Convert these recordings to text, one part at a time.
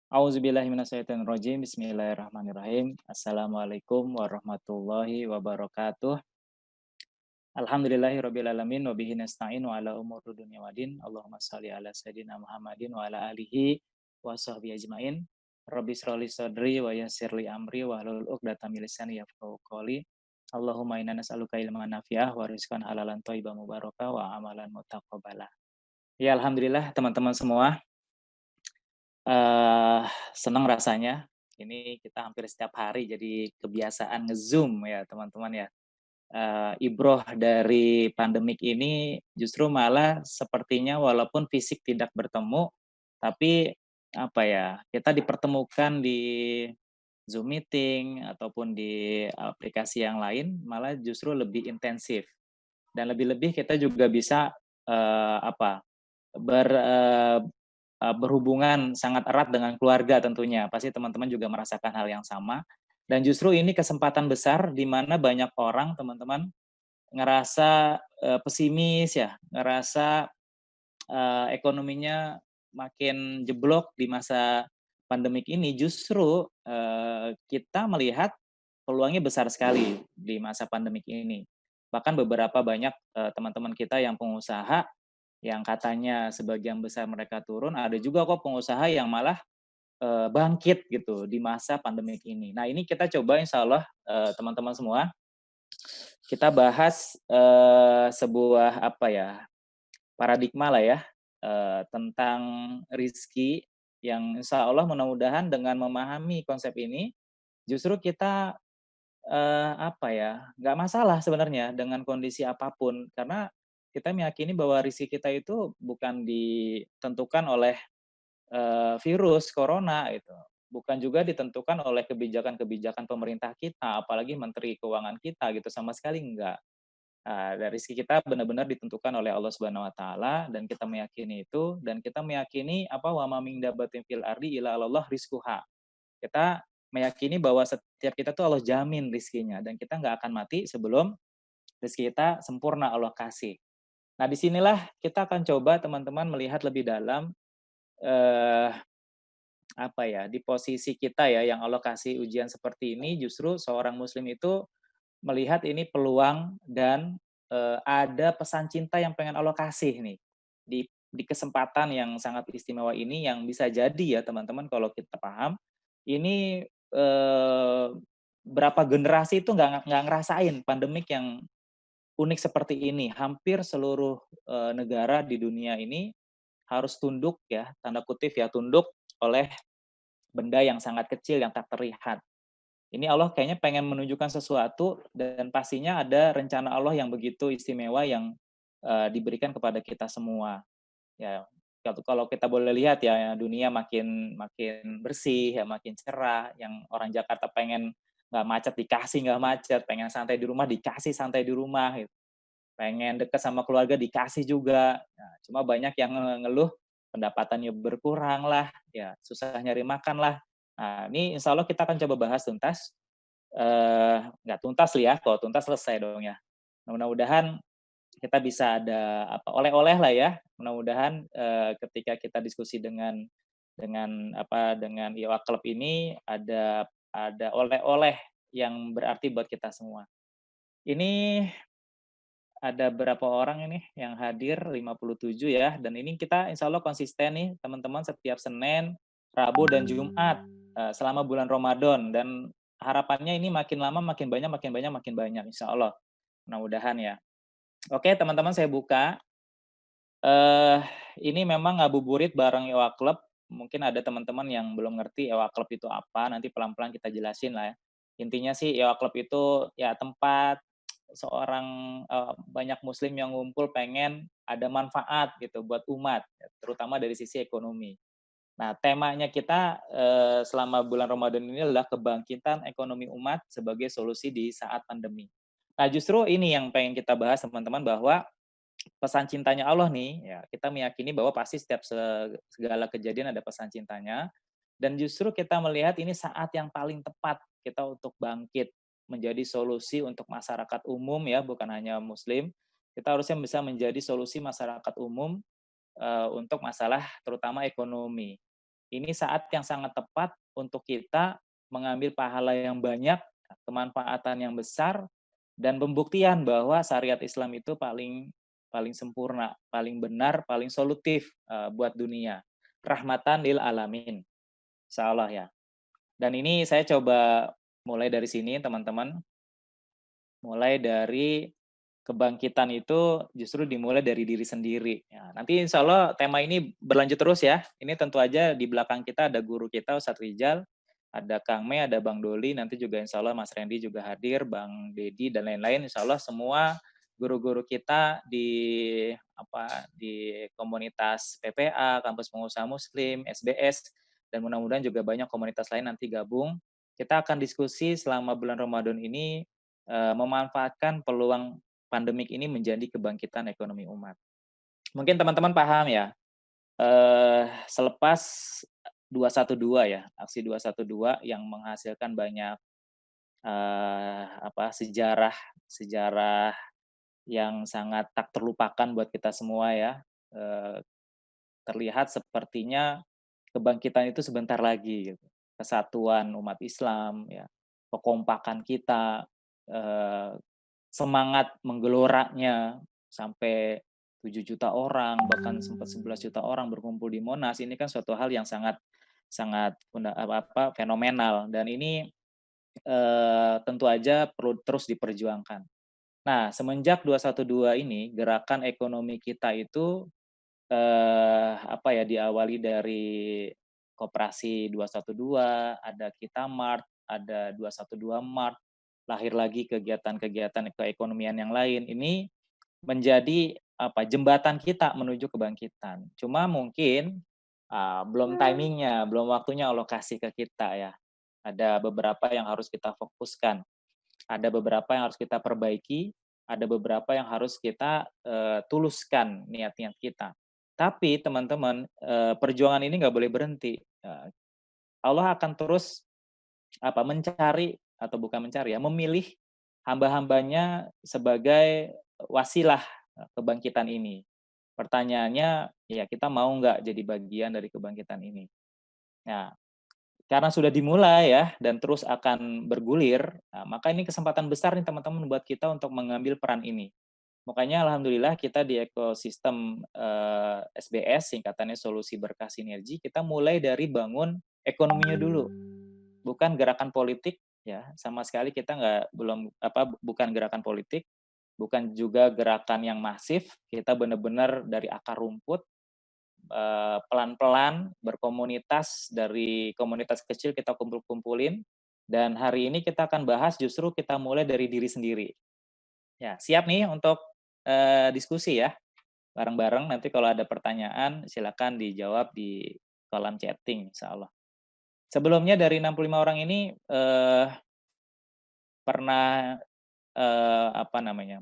A'udzubillahi minasyaitonirrajim. Bismillahirrahmanirrahim. Assalamualaikum warahmatullahi wabarakatuh. Alhamdulillahirabbil alamin wa bihi nasta'inu ala umuri dunya waddin. Allahumma shalli ala sayidina Muhammadin wa ala alihi wa sahbihi ajmain. Rabbi shrah li sadri wa yassir li amri wa hlul 'uqdatam min lisani yafqahu qawli. Allahumma inna nas'aluka ilman nafi'ah wa rizqan halalan thayyiban mubarakah wa amalan mutaqabbala. Ya alhamdulillah teman-teman semua, Eee, senang rasanya, ini kita hampir setiap hari jadi kebiasaan nge-Zoom ya teman-teman ya. Ibroh dari pandemik ini justru malah sepertinya walaupun fisik tidak bertemu, tapi apa ya, kita dipertemukan di Zoom meeting ataupun di aplikasi yang lain malah justru lebih intensif. Dan lebih-lebih kita juga bisa, apa, ber eee berhubungan sangat erat dengan keluarga tentunya. Pasti teman-teman juga merasakan hal yang sama. Dan justru ini kesempatan besar di mana banyak orang, teman-teman, ngerasa, pesimis ya, ngerasa, ekonominya makin jeblok di masa pandemik ini. Justru, kita melihat peluangnya besar sekali di masa pandemik ini. Bahkan beberapa banyak, teman-teman kita yang pengusaha yang katanya sebagian besar mereka turun, ada juga kok pengusaha yang malah, bangkit gitu di masa pandemik ini. Nah ini kita coba insyaallah, teman-teman semua, kita bahas, sebuah apa ya, paradigma lah ya, tentang rizki yang insyaallah mudah-mudahan dengan memahami konsep ini, justru kita, apa ya, nggak masalah sebenarnya dengan kondisi apapun. Karena kita meyakini bahwa rizki kita itu bukan ditentukan oleh virus corona itu, bukan juga ditentukan oleh kebijakan-kebijakan pemerintah kita, apalagi menteri keuangan kita gitu, sama sekali enggak. Dari rezeki kita benar-benar ditentukan oleh Allah Subhanahu wa taala dan kita meyakini itu dan kita meyakini apa, wa ma min dabatin fil ardi illa 'alallah rizquha. Kita meyakini bahwa setiap kita tuh Allah jamin rizkinya dan kita nggak akan mati sebelum rezeki kita sempurna Allah kasih. Nah, disinilah kita akan coba teman-teman melihat lebih dalam, eee apa ya, di posisi kita ya yang Allah kasih ujian seperti ini justru seorang muslim itu melihat ini peluang dan, ada pesan cinta yang pengen Allah kasih nih, di kesempatan yang sangat istimewa ini yang bisa jadi ya teman-teman kalau kita paham, ini, berapa generasi itu nggak ngerasain pandemik yang unik seperti ini. Hampir seluruh, negara di dunia ini harus tunduk ya, tanda kutip ya, tunduk oleh benda yang sangat kecil yang tak terlihat. Ini Allah kayaknya pengen menunjukkan sesuatu dan pastinya ada rencana Allah yang begitu istimewa yang, diberikan kepada kita semua. Ya, kalau kita boleh lihat ya, dunia makin makin bersih, ya makin cerah, yang orang Jakarta pengen nggak macet dikasih nggak macet, pengen santai di rumah dikasih santai di rumah gitu, pengen deket sama keluarga dikasih juga. Nah, cuma banyak yang ngeluh pendapatannya berkurang lah, ya susah nyari makan lah. Nah, ini insya Allah kita akan coba bahas tuntas, nggak tuntas sih ya, kalau tuntas selesai dong ya. Mudah-mudahan kita bisa ada apa, oleh-oleh lah ya, mudah-mudahan, ketika kita diskusi dengan IOA Club ini ada oleh-oleh yang berarti buat kita semua. Ini ada berapa orang ini yang hadir, 57 ya, dan ini kita insya Allah konsisten nih teman-teman setiap Senin, Rabu, dan Jumat, selama bulan Ramadan dan harapannya ini makin lama makin banyak makin banyak makin banyak insya Allah, mudah-mudahan ya. Oke teman-teman saya buka, eee, ini memang ngabuburit bareng EWA Club, mungkin ada teman-teman yang belum ngerti EWA Club itu apa, nanti pelan-pelan kita jelasin lah ya. Intinya sih EWA Club itu ya tempat seorang, banyak muslim yang ngumpul pengen ada manfaat gitu buat umat, terutama dari sisi ekonomi. Nah, temanya kita, selama bulan Ramadan ini adalah kebangkitan ekonomi umat sebagai solusi di saat pandemi. Nah, justru ini yang pengen kita bahas teman-teman bahwa pesan cintanya Allah nih, ya kita meyakini bahwa pasti setiap segala kejadian ada pesan cintanya, dan justru kita melihat ini saat yang paling tepat kita untuk bangkit, menjadi solusi untuk masyarakat umum ya, bukan hanya muslim. Kita harusnya bisa menjadi solusi masyarakat umum, untuk masalah terutama ekonomi. ini saat yang sangat tepat untuk kita mengambil pahala yang banyak, kemanfaatan yang besar, dan pembuktian bahwa syariat Islam itu paling paling sempurna, paling benar, paling solutif buat dunia. Rahmatan lil alamin, insyaallah ya. Dan ini saya coba mulai dari sini teman-teman, mulai dari kebangkitan itu justru dimulai dari diri sendiri. Ya, nanti insya Allah tema ini berlanjut terus ya. Ini tentu aja di belakang kita ada guru kita Ustadz Rijal, ada Kang Me, ada Bang Doli, nanti juga insya Allah Mas Randy juga hadir, Bang Dedi dan lain-lain. Insya Allah semua guru-guru kita di komunitas PPA, Kampus Pengusaha Muslim, SBS, dan mudah-mudahan juga banyak komunitas lain nanti gabung. Kita akan diskusi selama bulan Ramadan ini memanfaatkan peluang pandemik ini menjadi kebangkitan ekonomi umat. Mungkin teman-teman paham ya, selepas 212 ya, aksi 212 yang menghasilkan banyak sejarah sejarah yang sangat tak terlupakan buat kita semua ya. Eee, Terlihat sepertinya kebangkitan itu sebentar lagi gitu. Kesatuan umat Islam ya, kekompakan kita, eee semangat menggeloranya sampai 7 juta orang, bahkan sempat 11 juta orang berkumpul di Monas, ini kan suatu hal yang sangat sangat fenomenal dan ini, tentu aja perlu terus diperjuangkan. Nah, semenjak 212 ini, gerakan ekonomi kita itu, diawali dari Koperasi 212, ada Kita Mart, ada 212 Mart, lahir lagi kegiatan-kegiatan keekonomian yang lain. Ini menjadi jembatan kita menuju kebangkitan. Cuma mungkin, belum timingnya, belum waktunya Allah kasih ke kita ya. Ada beberapa yang harus kita fokuskan, ada beberapa yang harus kita perbaiki, ada beberapa yang harus kita, tuluskan niat-niat kita. Tapi teman-teman, perjuangan ini nggak boleh berhenti, Allah akan terus mencari atau bukan mencari ya, memilih hamba-hambanya sebagai wasilah kebangkitan ini. Pertanyaannya, ya kita mau nggak jadi bagian dari kebangkitan ini? Nah, karena sudah dimulai ya dan terus akan bergulir, maka ini kesempatan besar nih teman-teman buat kita untuk mengambil peran ini. Makanya alhamdulillah kita di ekosistem SBS, singkatannya Solusi Berkah Sinergi, kita mulai dari bangun ekonominya dulu. Bukan gerakan politik ya, sama sekali kita bukan gerakan politik, bukan juga gerakan yang masif, kita benar-benar dari akar rumput, pelan-pelan berkomunitas, dari komunitas kecil kita kumpul-kumpulin, dan hari ini kita akan bahas justru kita mulai dari diri sendiri. Ya, siap nih untuk, diskusi ya, bareng-bareng, nanti kalau ada pertanyaan silakan dijawab di kolom chatting insyaallah. Sebelumnya dari 65 orang ini, pernah,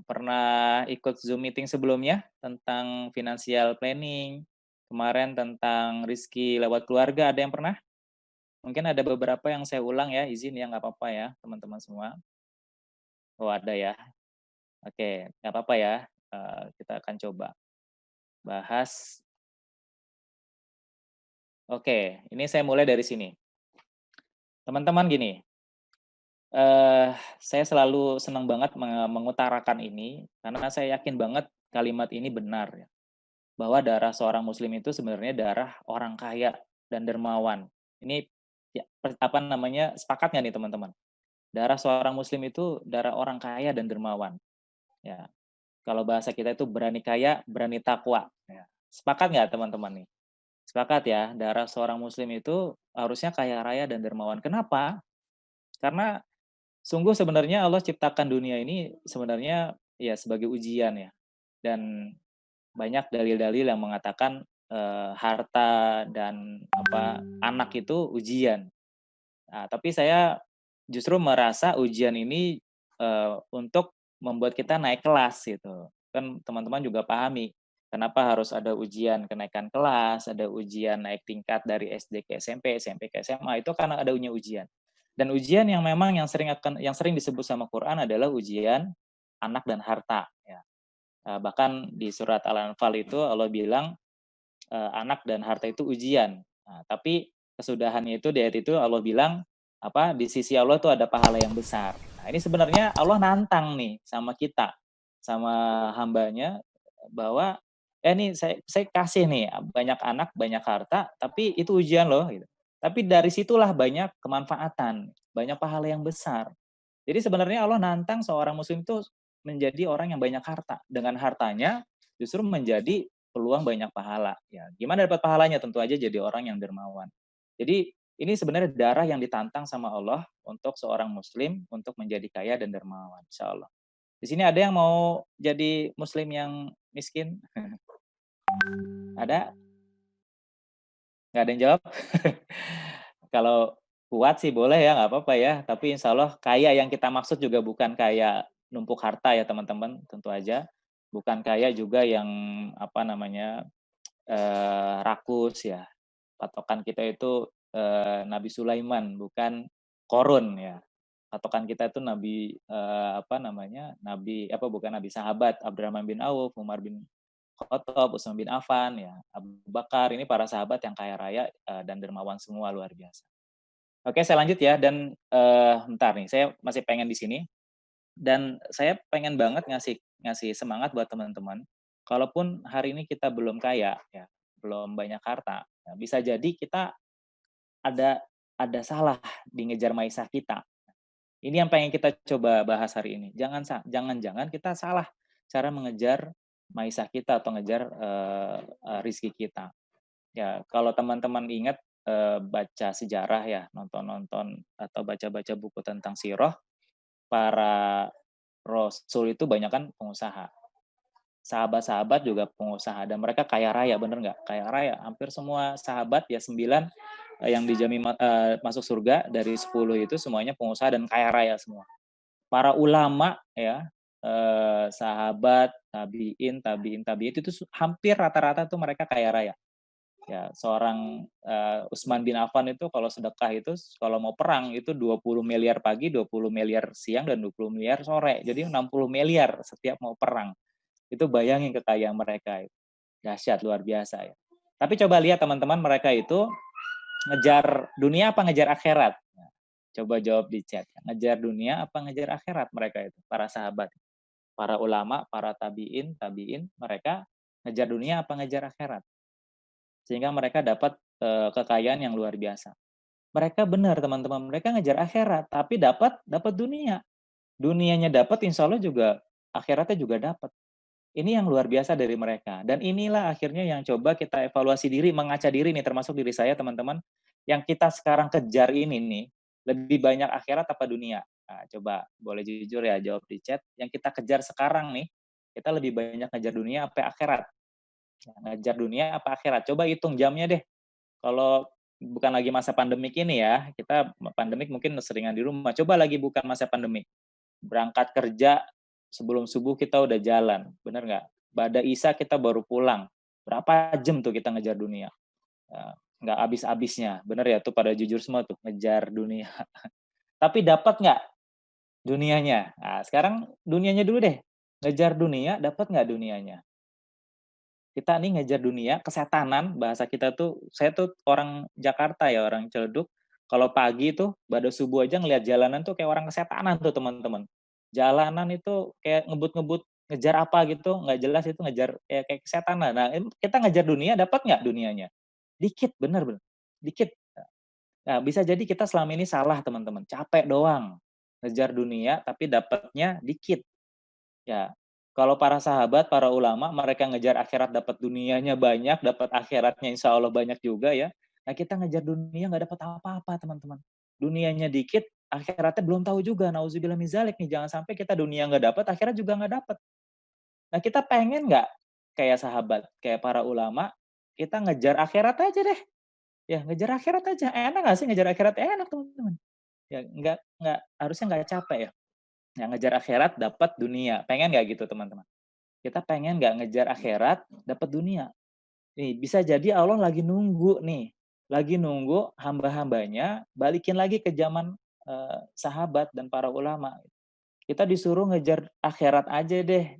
pernah ikut Zoom meeting sebelumnya tentang financial planning, kemarin tentang rezeki lewat keluarga, ada yang pernah? Mungkin ada beberapa yang saya ulang ya, izin ya, nggak apa-apa ya teman-teman semua. Oh ada ya, oke, nggak apa-apa ya, kita akan coba bahas. Oke, ini saya mulai dari sini. Teman-teman gini, saya selalu senang banget mengutarakan ini, karena saya yakin banget kalimat ini benar ya, bahwa darah seorang muslim itu sebenarnya darah orang kaya dan dermawan. Ini ya, sepakat nggak nih teman-teman? Darah seorang muslim itu darah orang kaya dan dermawan. Ya, kalau bahasa kita itu berani kaya, berani takwa. Ya. Sepakat nggak teman-teman nih? Sepakat ya, darah seorang muslim itu harusnya kaya raya dan dermawan. Kenapa? Karena sungguh sebenarnya Allah ciptakan dunia ini sebenarnya ya sebagai ujian ya. Dan banyak dalil-dalil yang mengatakan harta dan anak itu ujian. Nah, tapi saya justru merasa ujian ini untuk membuat kita naik kelas gitu. Kan teman-teman juga pahami kenapa harus ada ujian kenaikan kelas, ada ujian naik tingkat dari SD ke SMP, SMP ke SMA, itu karena ada ujian. Dan ujian yang memang yang sering disebut sama Quran adalah ujian anak dan harta ya. Bahkan di surat Al-Anfal itu Allah bilang anak dan harta itu ujian. Nah, tapi kesudahannya itu di ayat itu Allah bilang, apa, di sisi Allah tuh ada pahala yang besar. Nah, ini sebenarnya Allah nantang nih sama kita, sama hambanya, bahwa, nih saya kasih nih banyak anak, banyak harta, tapi itu ujian loh," gitu. Tapi dari situlah banyak kemanfaatan, banyak pahala yang besar. Jadi sebenarnya Allah nantang seorang muslim itu menjadi orang yang banyak harta. Dengan hartanya justru menjadi peluang banyak pahala. Ya, gimana dapat pahalanya? Tentu aja jadi orang yang dermawan. Jadi ini sebenarnya darah yang ditantang sama Allah untuk seorang muslim untuk menjadi kaya dan dermawan, insya Allah. Di sini ada yang mau jadi muslim yang miskin? Ada? Nggak ada yang jawab? Kalau kuat sih boleh ya, nggak apa-apa ya. Tapi insya Allah kaya yang kita maksud juga bukan kaya numpuk harta ya teman-teman, tentu aja. Bukan kaya juga yang apa namanya rakus ya. Patokan kita itu Nabi Sulaiman, bukan korun ya. Patokan kita itu Nabi apa namanya Nabi apa bukan Nabi sahabat Abdurrahman bin Auf, Umar bin Khattab, Utsman bin Affan, ya, Abu Bakar, ini para sahabat yang kaya raya, dan dermawan semua, luar biasa. Oke, saya lanjut ya dan, bentar nih, saya masih pengen di sini, dan saya pengen banget ngasih ngasih semangat buat teman-teman, kalaupun hari ini kita belum kaya ya, belum banyak harta, ya bisa jadi kita ada salah di ngejar maisha kita. Ini yang pengen kita coba bahas hari ini. Jangan-jangan kita salah cara mengejar maisha kita atau ngejar, rezeki kita. Ya, kalau teman-teman ingat, baca sejarah ya, nonton-nonton atau baca-baca buku tentang sirah, para rasul itu banyak kan pengusaha. Sahabat-sahabat juga pengusaha dan mereka kaya raya, bener nggak? Kaya raya, hampir semua sahabat ya 9, yang dijamin masuk surga dari 10 itu semuanya pengusaha dan kaya raya semua. Para ulama ya, sahabat, tabi'in tabi'in tabi'in itu hampir rata-rata tuh mereka kaya raya. Ya, seorang, Utsman bin Affan itu kalau sedekah itu kalau mau perang itu 20 miliar pagi, 20 miliar siang, dan 20 miliar sore. Jadi 60 miliar setiap mau perang. Itu bayangin kekayaan mereka itu. Dahsyat, luar biasa ya. Tapi coba lihat teman-teman mereka itu ngejar dunia apa ngejar akhirat? Nah, coba jawab di chat. Ngejar dunia apa ngejar akhirat mereka itu, para sahabat? Para ulama, para tabi'in, tabi'in, mereka ngejar dunia apa ngejar akhirat? Sehingga mereka dapat, kekayaan yang luar biasa. Mereka benar teman-teman, mereka ngejar akhirat, tapi dapat dapat dunia. Dunianya dapat, insya Allah juga akhiratnya juga dapat. Ini yang luar biasa dari mereka. Dan inilah akhirnya yang coba kita evaluasi diri, mengaca diri nih, termasuk diri saya teman-teman, yang kita sekarang kejar ini nih, lebih banyak akhirat apa dunia? Nah, coba boleh jujur ya jawab di chat. Yang kita kejar sekarang nih, kita lebih banyak ngejar dunia apa akhirat? Nah, ngejar dunia apa akhirat? Coba hitung jamnya deh. Kalau bukan lagi masa pandemik ini ya, kita pandemik mungkin seringan di rumah. Coba lagi bukan masa pandemik. Berangkat kerja sebelum subuh kita udah jalan, bener nggak? Bada Isya kita baru pulang. Berapa jam tuh kita ngejar dunia? Nggak habis-habisnya, bener ya tuh pada jujur semua tuh ngejar dunia. Tapi dapat nggak dunianya? Nah, sekarang dunianya dulu deh. Ngejar dunia, dapat nggak dunianya? Kita nih ngejar dunia, kesetanan, bahasa kita tuh, saya tuh orang Jakarta ya, orang Ciledug. Kalau pagi tuh, pada subuh aja ngelihat jalanan tuh kayak orang kesetanan tuh teman-teman. Jalanan itu kayak ngebut-ngebut, ngejar apa gitu, nggak jelas itu ngejar kayak kesetanan. Nah, kita ngejar dunia, dapat nggak dunianya? Dikit, bener bener, dikit. Nah, bisa jadi kita selama ini salah teman-teman, capek doang. Ngejar dunia, tapi dapatnya dikit. Ya, kalau para sahabat, para ulama, mereka ngejar akhirat dapat dunianya banyak, dapat akhiratnya insya Allah banyak juga ya. Nah, kita ngejar dunia nggak dapat apa-apa, teman-teman. Dunianya dikit, akhiratnya belum tahu juga. Nauzubillah min dzalik nih, jangan sampai kita dunia nggak dapat, akhirat juga nggak dapat. Nah, kita pengen nggak kayak sahabat, kayak para ulama, kita ngejar akhirat aja deh. Ya, ngejar akhirat aja. Enak nggak sih ngejar akhirat? Enak, teman-teman. Ya, nggak harusnya nggak capek ya. Yang ngejar akhirat dapat dunia. Pengen nggak gitu, teman-teman? Kita pengen nggak ngejar akhirat, dapat dunia. Nih, bisa jadi Allah lagi nunggu nih, lagi nunggu hamba-hambanya balikin lagi ke zaman, sahabat dan para ulama. Kita disuruh ngejar akhirat aja deh,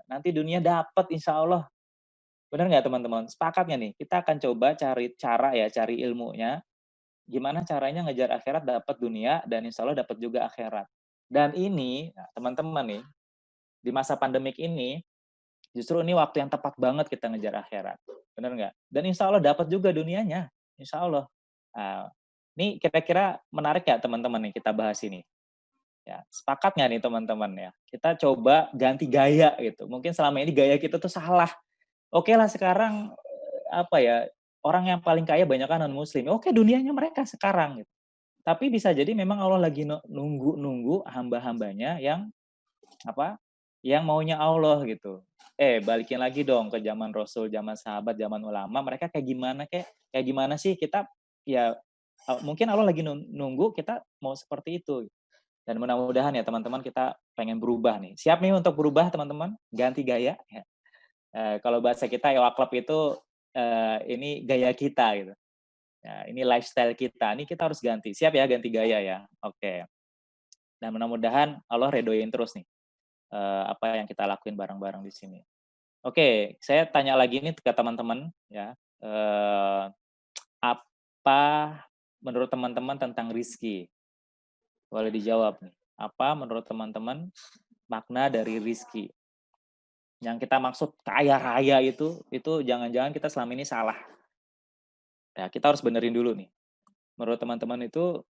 nanti dunia dapat insya Allah. Benar nggak teman-teman? Sepakat nggak nih? Kita akan coba cari cara ya, cari ilmunya, gimana caranya ngejar akhirat dapat dunia dan insya Allah dapat juga akhirat. Dan ini, nah, teman-teman nih, di masa pandemik ini, justru ini waktu yang tepat banget kita ngejar akhirat. Bener nggak? Dan insya Allah dapat juga dunianya, insya Allah. Nah, ini kira-kira menarik ya teman-teman nih kita bahas ini. Ya, sepakat nggak nih teman-teman ya? Kita coba ganti gaya gitu. Mungkin selama ini gaya kita tuh salah. Oke lah sekarang apa ya, orang yang paling kaya banyak kan non muslim. Oke dunianya mereka sekarang gitu. Tapi bisa jadi memang Allah lagi nunggu hamba-hambanya yang apa? Yang maunya Allah gitu. Balikin lagi dong ke zaman Rasul, zaman sahabat, zaman ulama, mereka kayak gimana kayak gimana sih kita ya mungkin Allah lagi nunggu kita mau seperti itu. Dan mudah-mudahan ya teman-teman kita pengen berubah nih. Siap nih untuk berubah teman-teman? Ganti gaya ya. Kalau bahasa kita ya klub itu ini gaya kita gitu. Ya, ini lifestyle kita. Ini kita harus ganti. Siap ya ganti gaya ya. Oke. Dan mudah-mudahan Allah redoin terus nih apa yang kita lakuin bareng-bareng di sini. Oke, saya tanya lagi nih ke teman-teman ya. Apa menurut teman-teman tentang rizki? Boleh dijawab nih. Apa menurut teman-teman makna dari rizki? Yang kita maksud kaya raya itu jangan-jangan kita selama ini salah. Ya, kita harus benerin dulu nih. Menurut teman-teman itu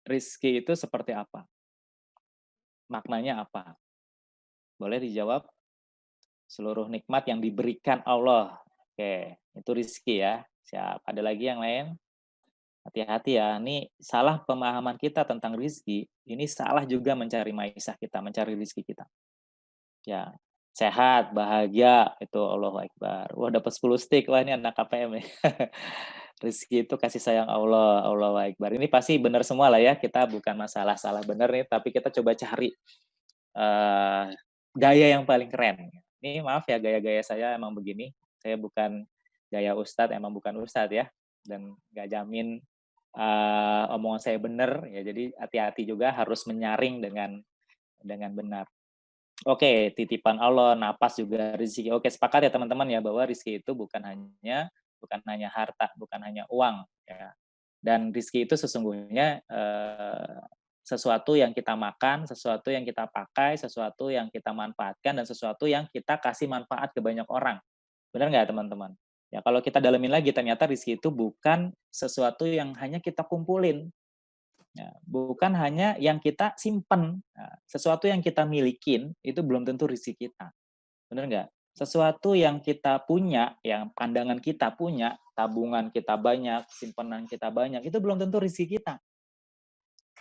rizki itu seperti apa? Maknanya apa? Boleh dijawab? Seluruh nikmat yang diberikan Allah. Oke, itu rizki ya. Siap. Ada lagi yang lain? Hati-hati ya. Ini salah pemahaman kita tentang rizki. Ini salah juga mencari maisah kita, mencari rizki kita. Ya, sehat, bahagia, itu Allahu Akbar. Wah, dapat 10 stick. Wah, ini anak KPM nih. Rezeki itu kasih sayang Allah, Allahu Akbar. Ini pasti benar semua lah ya. Kita bukan masalah salah benar nih, tapi kita coba cari eh, gaya yang paling keren. Ini maaf ya, gaya-gaya saya emang begini. Saya bukan gaya ustadz, emang bukan ustadz ya. Dan nggak jamin omongan saya benar ya. Jadi hati-hati juga harus menyaring dengan benar. Oke, titipan Allah, napas juga rezeki. Oke, sepakat ya teman-teman ya bahwa rezeki itu bukan hanya harta, bukan hanya uang ya. Dan rezeki itu sesungguhnya sesuatu yang kita makan, sesuatu yang kita pakai, sesuatu yang kita manfaatkan dan sesuatu yang kita kasih manfaat ke banyak orang. Benar nggak teman-teman? Ya kalau kita dalemin lagi ternyata rezeki itu bukan sesuatu yang hanya kita kumpulin, ya, bukan hanya yang kita simpen. Nah, sesuatu yang kita milikin itu belum tentu rezeki kita. Benar nggak? Sesuatu yang kita punya, yang pandangan kita punya, tabungan kita banyak, simpanan kita banyak, itu belum tentu rezeki kita.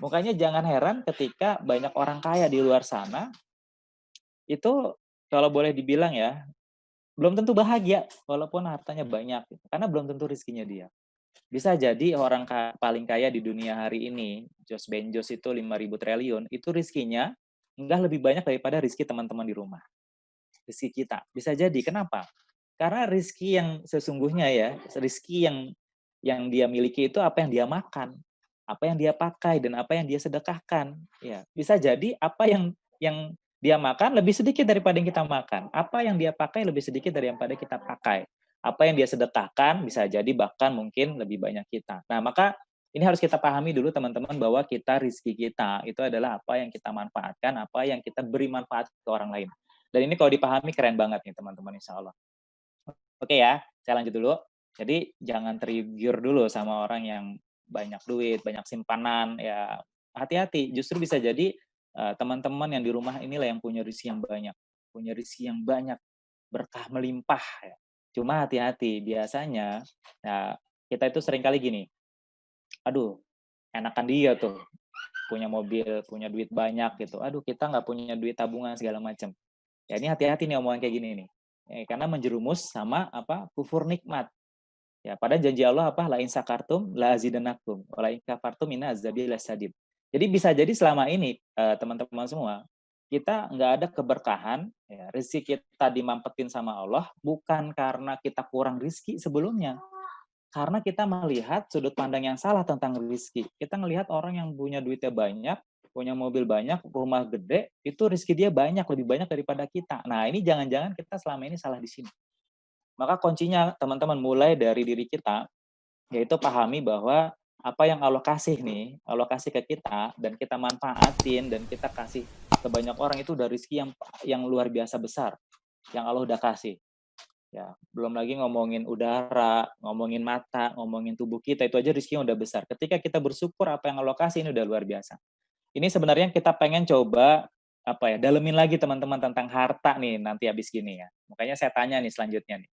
Makanya jangan heran ketika banyak orang kaya di luar sana, itu kalau boleh dibilang ya, belum tentu bahagia walaupun hartanya banyak. Karena belum tentu rezekinya dia. Bisa jadi orang paling kaya di dunia hari ini, Jeff Bezos itu 5.000 triliun, itu rizkinya enggak lebih banyak daripada rizki teman-teman di rumah. Rizki kita. Bisa jadi. Kenapa? Karena rizki yang sesungguhnya ya, rizki yang dia miliki itu apa yang dia makan, apa yang dia pakai, dan apa yang dia sedekahkan. Ya, bisa jadi apa yang dia makan lebih sedikit daripada yang kita makan. Apa yang dia pakai lebih sedikit daripada kita pakai. Apa yang dia sedekahkan bisa jadi bahkan mungkin lebih banyak kita. Nah, maka ini harus kita pahami dulu teman-teman bahwa kita rizki kita itu adalah apa yang kita manfaatkan, apa yang kita beri manfaat ke orang lain. Dan ini kalau dipahami keren banget nih teman-teman insya Allah. Oke ya, saya lanjut dulu. Jadi jangan tergiur dulu sama orang yang banyak duit, banyak simpanan, ya hati-hati. Justru bisa jadi teman-teman yang di rumah inilah yang punya rezeki yang banyak, punya rezeki yang banyak, berkah melimpah. Ya. Cuma hati-hati, biasanya ya, kita itu sering kali gini, aduh, enakan dia tuh punya mobil, punya duit banyak gitu. Aduh, kita nggak punya duit tabungan segala macam. Ya ini hati-hati nih omongan kayak gini nih. Karena menjerumus sama apa? Kufur nikmat. Ya, pada janji Allah apa? La in sakartum la azidannakum wa la in kafartum inna azabi lasadid. Jadi bisa jadi selama ini teman-teman semua kita nggak ada keberkahan, ya, rezeki kita dimampetin sama Allah bukan karena kita kurang rezeki sebelumnya, karena kita melihat sudut pandang yang salah tentang rezeki. Kita melihat orang yang punya duitnya banyak, punya mobil banyak, rumah gede, itu rezeki dia banyak, lebih banyak daripada kita. Nah, ini jangan-jangan kita selama ini salah di sini. Maka kuncinya teman-teman mulai dari diri kita, yaitu pahami bahwa apa yang Allah kasih nih, Allah kasih ke kita dan kita manfaatin dan kita kasih ke banyak orang itu udah rezeki yang luar biasa besar yang Allah udah kasih. Ya, belum lagi ngomongin udara, ngomongin mata, ngomongin tubuh kita itu aja rezekinya udah besar. Ketika kita bersyukur apa yang Allah kasih ini udah luar biasa. Ini sebenarnya kita pengen coba apa ya, dalemin lagi teman-teman tentang harta nih nanti habis gini ya. Makanya saya tanya nih selanjutnya nih.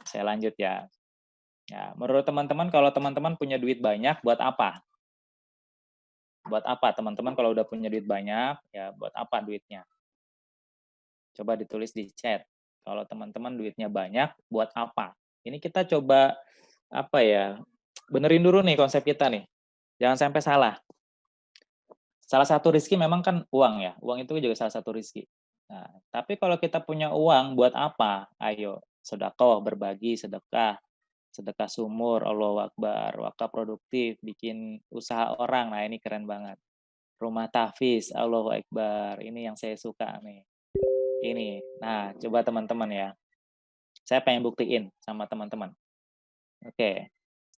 Saya lanjut ya. Ya, menurut teman-teman kalau teman-teman punya duit banyak buat apa? Buat apa teman-teman kalau udah punya duit banyak, ya buat apa duitnya? Coba ditulis di chat. Kalau teman-teman duitnya banyak, buat apa? Ini kita coba apa ya? Benerin dulu nih konsep kita nih. Jangan sampai salah. Salah satu rezeki memang kan uang ya. Uang itu juga salah satu rezeki. Nah, tapi kalau kita punya uang buat apa? Ayo, sedekah, berbagi, sedekah, sedekah sumur, Allahu Akbar, wakaf produktif, bikin usaha orang. Nah, ini keren banget. Rumah tahfiz, Allahu Akbar. Ini yang saya suka nih. Ini. Nah, coba teman-teman ya. Saya pengen buktiin sama teman-teman. Oke.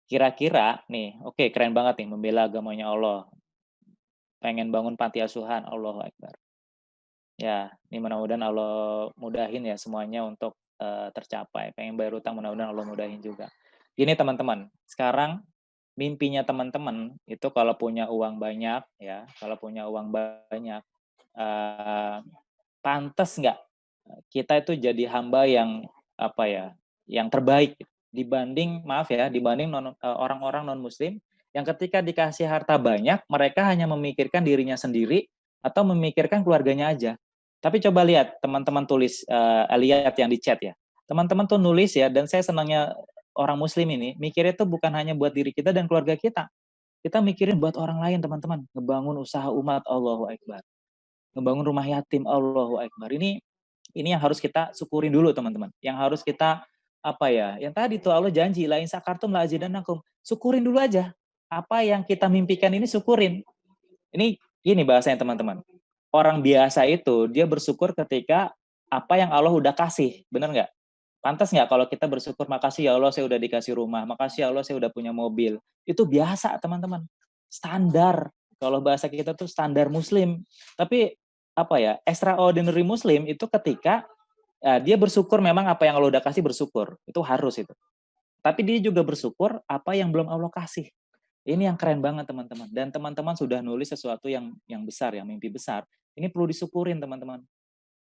Kira-kira nih, oke keren banget nih membela agamanya Allah. Pengen bangun panti asuhan, Allahu Akbar. Ya, ini mudah-mudahan Allah mudahin ya semuanya untuk tercapai. Pengen bayar utang mudah-mudahan Allah mudahin juga. Gini teman-teman, sekarang mimpinya teman-teman itu kalau punya uang banyak ya, kalau punya uang banyak, eee, pantes nggak kita itu jadi hamba yang, apa ya, yang terbaik dibanding maaf ya, dibanding orang-orang non-muslim yang ketika dikasih harta banyak, mereka hanya memikirkan dirinya sendiri atau memikirkan keluarganya aja. Tapi coba lihat teman-teman tulis, lihat yang di chat ya. Teman-teman tuh nulis ya, dan saya senangnya orang muslim ini, mikirnya tuh bukan hanya buat diri kita dan keluarga kita. Kita mikirin buat orang lain teman-teman, ngebangun usaha umat, Allahu Akbar. Ngebangun rumah yatim, Allahu Akbar. Ini yang harus kita syukurin dulu teman-teman. Yang harus kita apa ya? Yang tadi tuh Allah janji la in sakartum la azidannakum. Syukurin dulu aja. Apa yang kita mimpikan ini syukurin. Ini gini bahasanya teman-teman. Orang biasa itu dia bersyukur ketika apa yang Allah udah kasih, benar nggak? Pantas nggak kalau kita bersyukur, makasih ya Allah saya udah dikasih rumah, makasih ya Allah saya udah punya mobil. Itu biasa teman-teman. Standar. Kalau bahasa kita tuh standar muslim. Tapi apa ya, extraordinary muslim itu ketika dia bersyukur memang apa yang Allah udah kasih bersyukur. Itu harus itu. Tapi dia juga bersyukur apa yang belum Allah kasih. Ini yang keren banget teman-teman. Dan teman-teman sudah nulis sesuatu yang besar, yang mimpi besar. Ini perlu disyukurin teman-teman.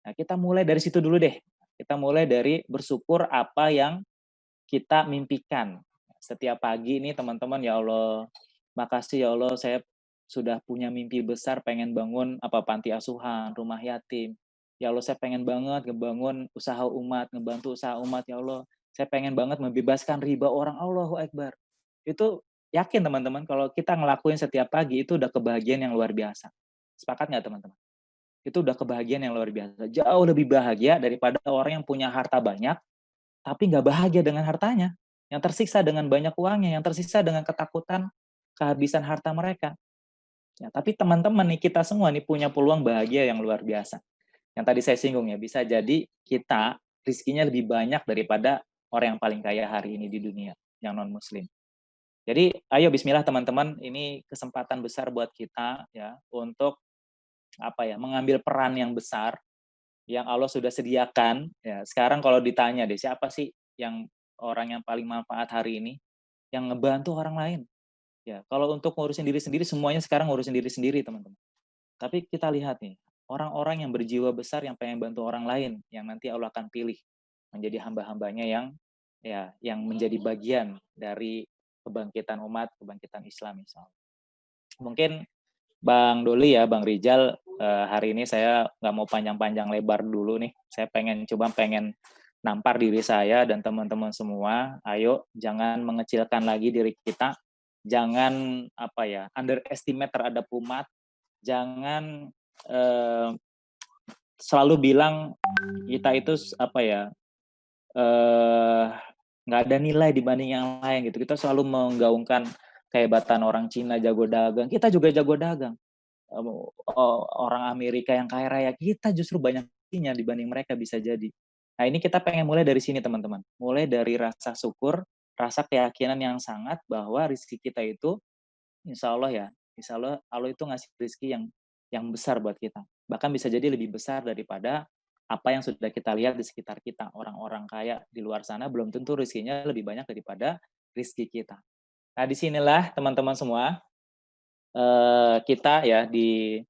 Nah, kita mulai dari situ dulu deh. Kita mulai dari bersyukur apa yang kita mimpikan. Setiap pagi ini teman-teman, ya Allah, makasih ya Allah saya sudah punya mimpi besar pengen bangun apa panti asuhan, rumah yatim. Ya Allah saya pengen banget ngebangun usaha umat, ngebantu usaha umat ya Allah. Saya pengen banget membebaskan riba orang, Allahu Akbar. Itu yakin teman-teman kalau kita ngelakuin setiap pagi itu udah kebahagiaan yang luar biasa. Sepakat nggak teman-teman? Itu udah kebahagiaan yang luar biasa. Jauh lebih bahagia daripada orang yang punya harta banyak, tapi nggak bahagia dengan hartanya. Yang tersiksa dengan banyak uangnya, yang tersiksa dengan ketakutan kehabisan harta mereka. Ya, tapi teman-teman nih, kita semua nih punya peluang bahagia yang luar biasa. Yang tadi saya singgung ya, bisa jadi kita rizkinya lebih banyak daripada orang yang paling kaya hari ini di dunia, yang non-muslim. Jadi ayo bismillah teman-teman, ini kesempatan besar buat kita ya untuk apa ya, mengambil peran yang besar yang Allah sudah sediakan. Ya, sekarang kalau ditanya deh, siapa sih yang orang yang paling manfaat hari ini? Yang ngebantu orang lain. Ya, kalau untuk ngurusin diri sendiri, semuanya sekarang ngurusin diri sendiri, teman-teman. Tapi kita lihat nih, orang-orang yang berjiwa besar yang pengen bantu orang lain, yang nanti Allah akan pilih menjadi hamba-hambanya yang ya, yang menjadi bagian dari kebangkitan umat, kebangkitan Islam misalnya. Mungkin Bang Doli ya, Bang Rijal, hari ini saya nggak mau panjang-panjang lebar dulu nih. Saya pengen nampar diri saya dan teman-teman semua. Ayo, jangan mengecilkan lagi diri kita. Jangan apa ya, underestimate terhadap umat. Jangan eh, selalu bilang kita itu apa ya, eh, nggak ada nilai dibanding yang lain gitu. Kita selalu menggaungkan kehebatan orang Cina jago dagang. Kita juga jago dagang orang Amerika yang kaya raya, kita justru banyak nya dibanding mereka bisa jadi. Nah ini kita pengen mulai dari sini teman-teman. Mulai dari rasa syukur, rasa keyakinan yang sangat bahwa rezeki kita itu insya Allah ya, insya Allah Allah itu ngasih rezeki yang besar buat kita. Bahkan bisa jadi lebih besar daripada apa yang sudah kita lihat di sekitar kita. Orang-orang kaya di luar sana belum tentu rezekinya lebih banyak daripada rezeki kita. Nah, disinilah teman-teman semua, kita ya di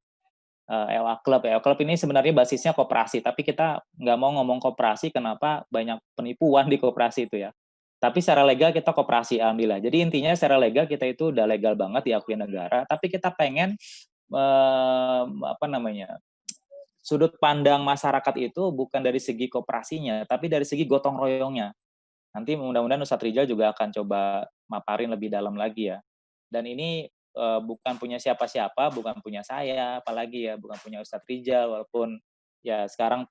EOA Club. EOA Club ini sebenarnya basisnya koperasi, tapi kita nggak mau ngomong koperasi, kenapa banyak penipuan di koperasi itu ya. Tapi secara legal kita koperasi, alhamdulillah. Jadi intinya secara legal kita itu udah legal banget diakui negara, tapi kita pengen apa namanya, sudut pandang masyarakat itu bukan dari segi koperasinya, tapi dari segi gotong royongnya. Nanti mudah-mudahan Ustadz Rijal juga akan coba maparin lebih dalam lagi ya. Dan ini bukan punya siapa-siapa, bukan punya saya, apalagi ya, bukan punya Ustadz Rijal, walaupun ya sekarang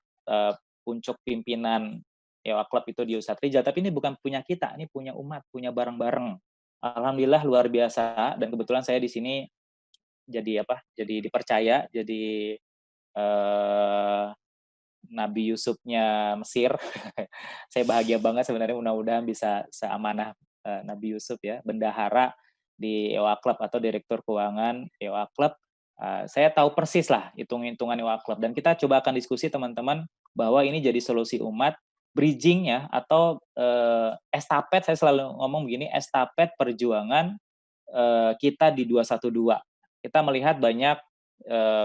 puncuk pimpinan Ewa Club itu di Ustadz Rijal, tapi ini bukan punya kita, ini punya umat, punya bareng-bareng. Alhamdulillah luar biasa, dan kebetulan saya di sini jadi apa? Jadi dipercaya, jadi eh, Nabi Yusufnya Mesir. Saya bahagia banget sebenarnya, mudah-mudahan bisa seamanah Nabi Yusuf ya, bendahara di EOA Club atau direktur keuangan EOA Club. Saya tahu persis lah hitung-hitungan EOA Club, dan kita coba akan diskusi teman-teman bahwa ini jadi solusi umat, bridging ya, atau estafet. Saya selalu ngomong begini, estafet perjuangan kita di 212. Kita melihat banyak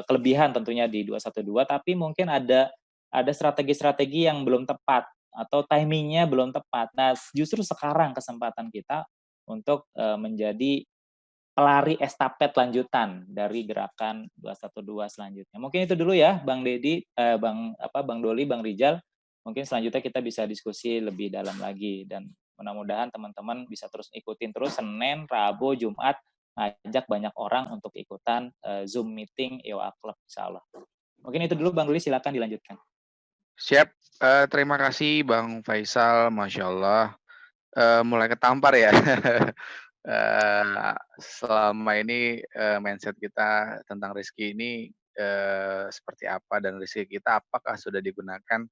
kelebihan tentunya di 212, tapi mungkin ada strategi-strategi yang belum tepat atau timingnya belum tepat. Nah, justru sekarang kesempatan kita untuk menjadi pelari estafet lanjutan dari gerakan 212 selanjutnya. Mungkin itu dulu ya, Bang Dedi, Bang Doli, Bang Rijal. Mungkin selanjutnya kita bisa diskusi lebih dalam lagi, dan mudah-mudahan teman-teman bisa terus ikutin terus Senin, Rabu, Jumat, ngajak banyak orang untuk ikutan Zoom meeting EOA Club, insya Allah. Mungkin itu dulu, Bang Doli, silakan dilanjutkan. Siap, terima kasih Bang Faisal, Masya Allah. Mulai ketampar ya. Selama ini mindset kita tentang rezeki ini seperti apa, dan rezeki kita apakah sudah digunakan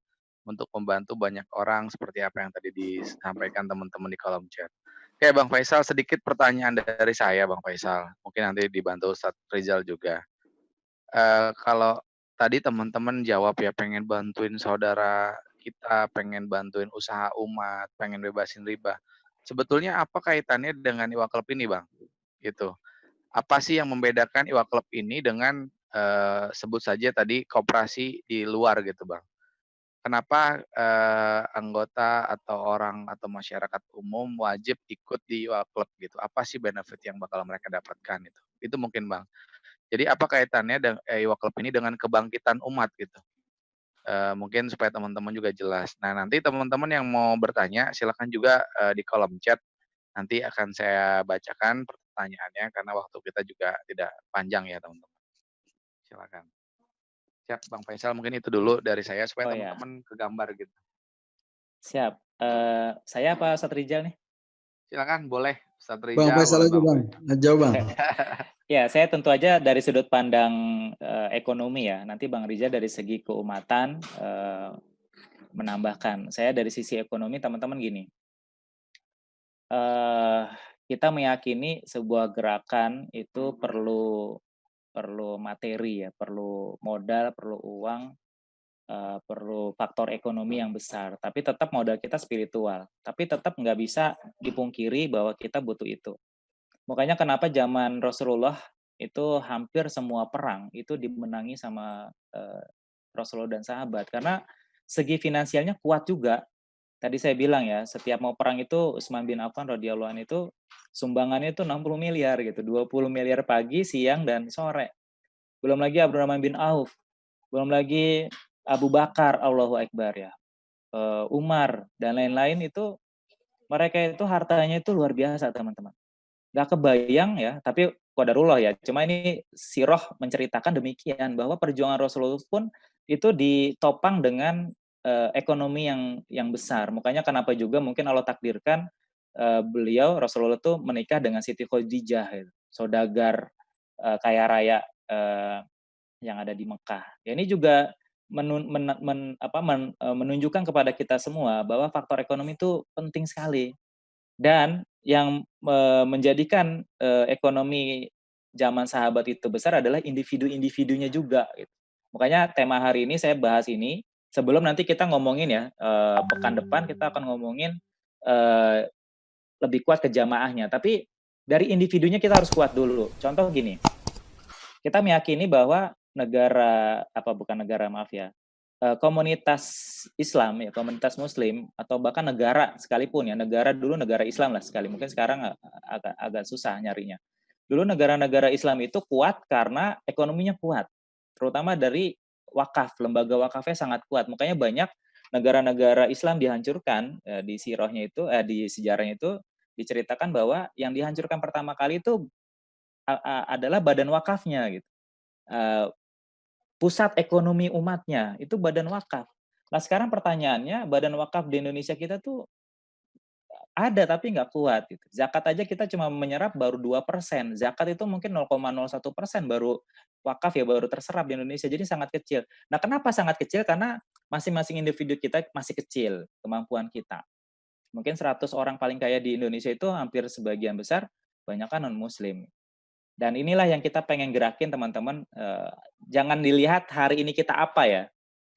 untuk membantu banyak orang seperti apa yang tadi disampaikan teman-teman di kolom chat. Oke Bang Faisal, sedikit pertanyaan dari saya Bang Faisal. Mungkin nanti dibantu Ustadz Rizal juga. Kalau tadi teman-teman jawab ya, pengen bantuin saudara kita, pengen bantuin usaha umat, pengen bebasin riba. Sebetulnya apa kaitannya dengan Iwa Club ini, Bang? Gitu. Apa sih yang membedakan Iwa Club ini dengan sebut saja tadi koperasi di luar gitu, Bang? Kenapa anggota atau orang atau masyarakat umum wajib ikut di Iwa Club gitu? Apa sih benefit yang bakal mereka dapatkan itu? Itu mungkin, Bang. Jadi apa kaitannya Iwa Club ini dengan kebangkitan umat gitu? Mungkin supaya teman-teman juga jelas. Nah, nanti teman-teman yang mau bertanya silakan juga di kolom chat. Nanti akan saya bacakan pertanyaannya karena waktu kita juga tidak panjang ya, teman-teman. Silakan. Siap, Bang Faisal, mungkin itu dulu dari saya supaya teman-teman kegambar gitu. Siap. Saya apa Ustadz Rijal nih? Silakan, boleh Ustadz Rijal. Bang Faisal aja, Bang. Jauh, Bang. Ya, saya tentu aja dari sudut pandang ekonomi ya. Nanti Bang Rijal dari segi keumatan menambahkan. Saya dari sisi ekonomi, teman-teman gini. Kita meyakini sebuah gerakan itu perlu materi ya, perlu modal, perlu uang, perlu faktor ekonomi yang besar. Tapi tetap modal kita spiritual. Tapi tetap nggak bisa dipungkiri bahwa kita butuh itu. Makanya kenapa zaman Rasulullah itu hampir semua perang itu dimenangi sama Rasulullah dan sahabat, karena segi finansialnya kuat juga. Tadi saya bilang ya, setiap mau perang itu Utsman bin Affan radhiyallahu anhu itu sumbangannya itu 60 miliar gitu, 20 miliar pagi, siang, dan sore. Belum lagi Abdurrahman bin Auf, belum lagi Abu Bakar, Allahu Akbar ya, Umar, dan lain-lain itu, mereka itu hartanya itu luar biasa teman-teman. Gak kebayang ya, tapi qadarullah ya. Cuma ini sirah menceritakan demikian, bahwa perjuangan Rasulullah pun itu ditopang dengan ekonomi yang besar. Makanya kenapa juga mungkin Allah takdirkan beliau Rasulullah itu menikah dengan Siti Khadijah, saudagar kaya raya yang ada di Mekah. Ya, ini juga menunjukkan kepada kita semua bahwa faktor ekonomi itu penting sekali. Dan yang menjadikan ekonomi zaman sahabat itu besar adalah individu-individunya juga gitu. Makanya tema hari ini saya bahas ini, sebelum nanti kita ngomongin ya, pekan depan kita akan ngomongin lebih kuat ke jamaahnya, tapi dari individunya kita harus kuat dulu. Contoh gini, kita meyakini bahwa maaf ya, komunitas Islam ya, komunitas Muslim atau bahkan negara sekalipun ya, negara dulu negara Islam lah sekali, mungkin sekarang agak susah nyarinya. Dulu negara-negara Islam itu kuat karena ekonominya kuat, terutama dari wakaf, lembaga wakafnya sangat kuat. Makanya banyak negara-negara Islam dihancurkan di sirahnya itu, di sejarahnya itu diceritakan bahwa yang dihancurkan pertama kali itu adalah badan wakafnya gitu. Pusat ekonomi umatnya itu badan wakaf. Nah sekarang pertanyaannya, badan wakaf di Indonesia kita tuh ada tapi nggak kuat. Gitu. Zakat aja kita cuma menyerap baru 2%. Zakat itu mungkin 0,01% baru wakaf ya, baru terserap di Indonesia. Jadi sangat kecil. Nah kenapa sangat kecil? Karena masing-masing individu kita masih kecil kemampuan kita. Mungkin 100 orang paling kaya di Indonesia itu hampir sebagian besar banyak kan non-muslim. Dan inilah yang kita pengen gerakin teman-teman, jangan dilihat hari ini kita apa ya,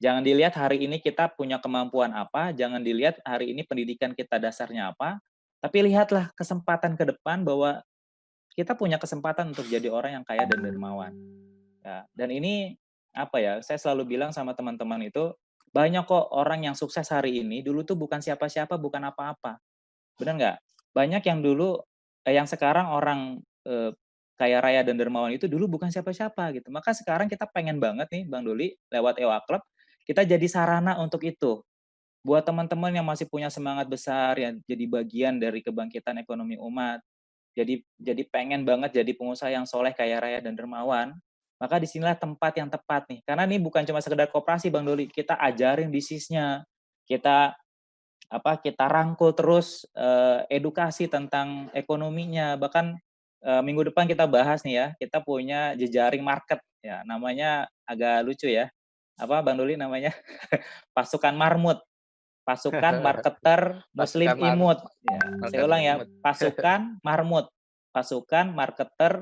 jangan dilihat hari ini kita punya kemampuan apa, jangan dilihat hari ini pendidikan kita dasarnya apa, tapi lihatlah kesempatan ke depan bahwa kita punya kesempatan untuk jadi orang yang kaya dan dermawan. Ya, dan ini apa ya, saya selalu bilang sama teman-teman itu, banyak kok orang yang sukses hari ini, dulu tuh bukan siapa-siapa, bukan apa-apa. Benar nggak? Banyak yang dulu, yang sekarang orang, kaya raya dan dermawan itu dulu bukan siapa-siapa gitu. Maka sekarang kita pengen banget nih Bang Doli, lewat EWA Club, kita jadi sarana untuk itu. Buat teman-teman yang masih punya semangat besar, yang jadi bagian dari kebangkitan ekonomi umat, jadi pengen banget jadi pengusaha yang soleh, kaya raya, dan dermawan, maka disinilah tempat yang tepat nih. Karena ini bukan cuma sekedar koperasi Bang Doli, kita ajarin bisnisnya, kita kita rangkul terus edukasi tentang ekonominya. Bahkan minggu depan kita bahas nih ya, kita punya jejaring market ya, namanya agak lucu ya. Apa Bang Doli namanya? Pasukan Marmut, pasukan marketer Muslim Pasukan Imut. Ya, saya Market ulang ya, Imut. pasukan Marmut, pasukan marketer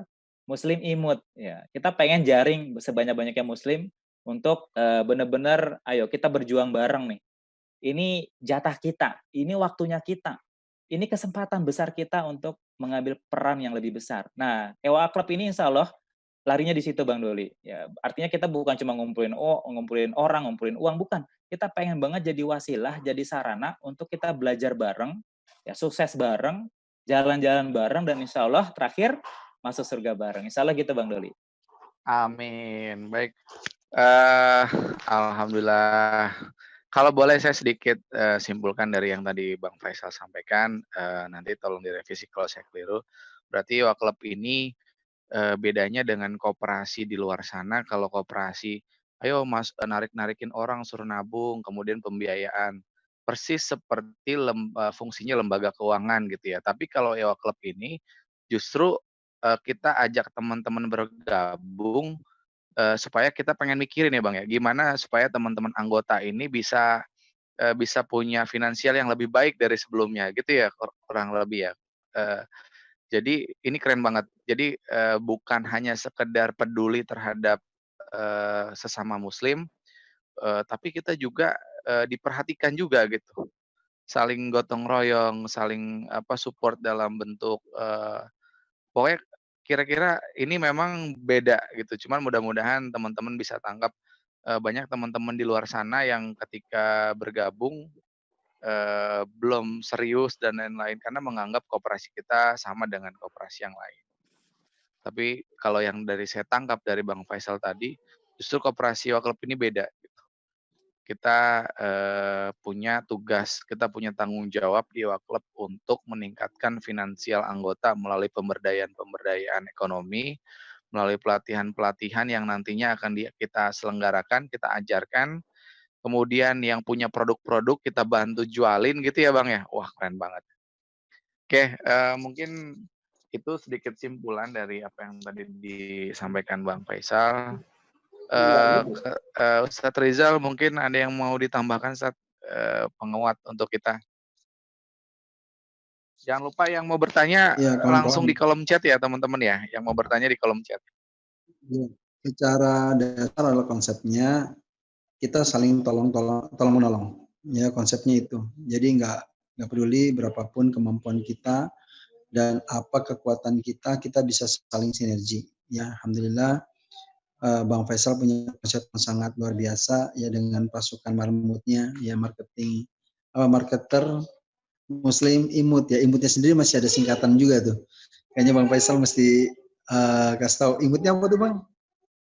Muslim Imut. Ya, kita pengen jaring sebanyak-banyaknya Muslim untuk benar-benar, ayo kita berjuang bareng nih. Ini jatah kita, ini waktunya kita, ini kesempatan besar kita untuk mengambil peran yang lebih besar. Nah, EWA Club ini insya Allah larinya di situ Bang Doli. Ya, artinya kita bukan cuma ngumpulin orang, ngumpulin uang, bukan. Kita pengen banget jadi wasilah, jadi sarana untuk kita belajar bareng, ya sukses bareng, jalan-jalan bareng, dan insya Allah terakhir masuk surga bareng. Insya Allah gitu Bang Doli. Amin. Baik. Alhamdulillah. Kalau boleh saya sedikit simpulkan dari yang tadi Bang Faisal sampaikan, nanti tolong direvisi kalau saya keliru. Berarti EWA Club ini bedanya dengan koperasi di luar sana, kalau koperasi, ayo Mas, narik-narikin orang suruh nabung, kemudian pembiayaan. Persis seperti fungsinya lembaga keuangan gitu ya. Tapi kalau EWA Club ini justru kita ajak teman-teman bergabung supaya kita pengen mikirin ya Bang ya, gimana supaya teman-teman anggota ini bisa punya finansial yang lebih baik dari sebelumnya gitu ya, kurang lebih ya. Jadi ini keren banget. Jadi, bukan hanya sekedar peduli terhadap sesama muslim, tapi kita juga diperhatikan juga gitu. Saling gotong royong, saling support dalam bentuk, pokoknya kira-kira ini memang beda gitu. Cuman mudah-mudahan teman-teman bisa tangkap, banyak teman-teman di luar sana yang ketika bergabung, belum serius dan lain-lain karena menganggap koperasi kita sama dengan koperasi yang lain. Tapi kalau yang dari saya tangkap dari Bang Faisal tadi, justru koperasi Club ini beda gitu. Kita, punya tugas, kita punya tanggung jawab di Club untuk meningkatkan finansial anggota melalui pemberdayaan ekonomi, melalui pelatihan-pelatihan yang nantinya akan kita selenggarakan, kita ajarkan, kemudian yang punya produk-produk kita bantu jualin gitu ya Bang ya? Wah keren banget. Oke, mungkin itu sedikit simpulan dari apa yang tadi disampaikan Bang Faisal. Ustadz Rizal mungkin ada yang mau ditambahkan Ustadz, penguat untuk kita? Jangan lupa yang mau bertanya Ya, langsung kawan-kawan. di kolom chat ya teman-teman ya. Yang mau bertanya di kolom chat. Ya, secara dasar adalah konsepnya kita saling tolong menolong. Ya, konsepnya itu. Jadi nggak peduli berapapun kemampuan kita dan apa kekuatan kita, kita bisa saling sinergi. Ya, alhamdulillah Bang Faisal punya konsep yang sangat luar biasa ya dengan pasukan marmutnya, ya marketer Muslim Imut ya. Imutnya sendiri masih ada singkatan juga tuh. Kayaknya Bang Faisal mesti kasih tahu imutnya apa tuh Bang?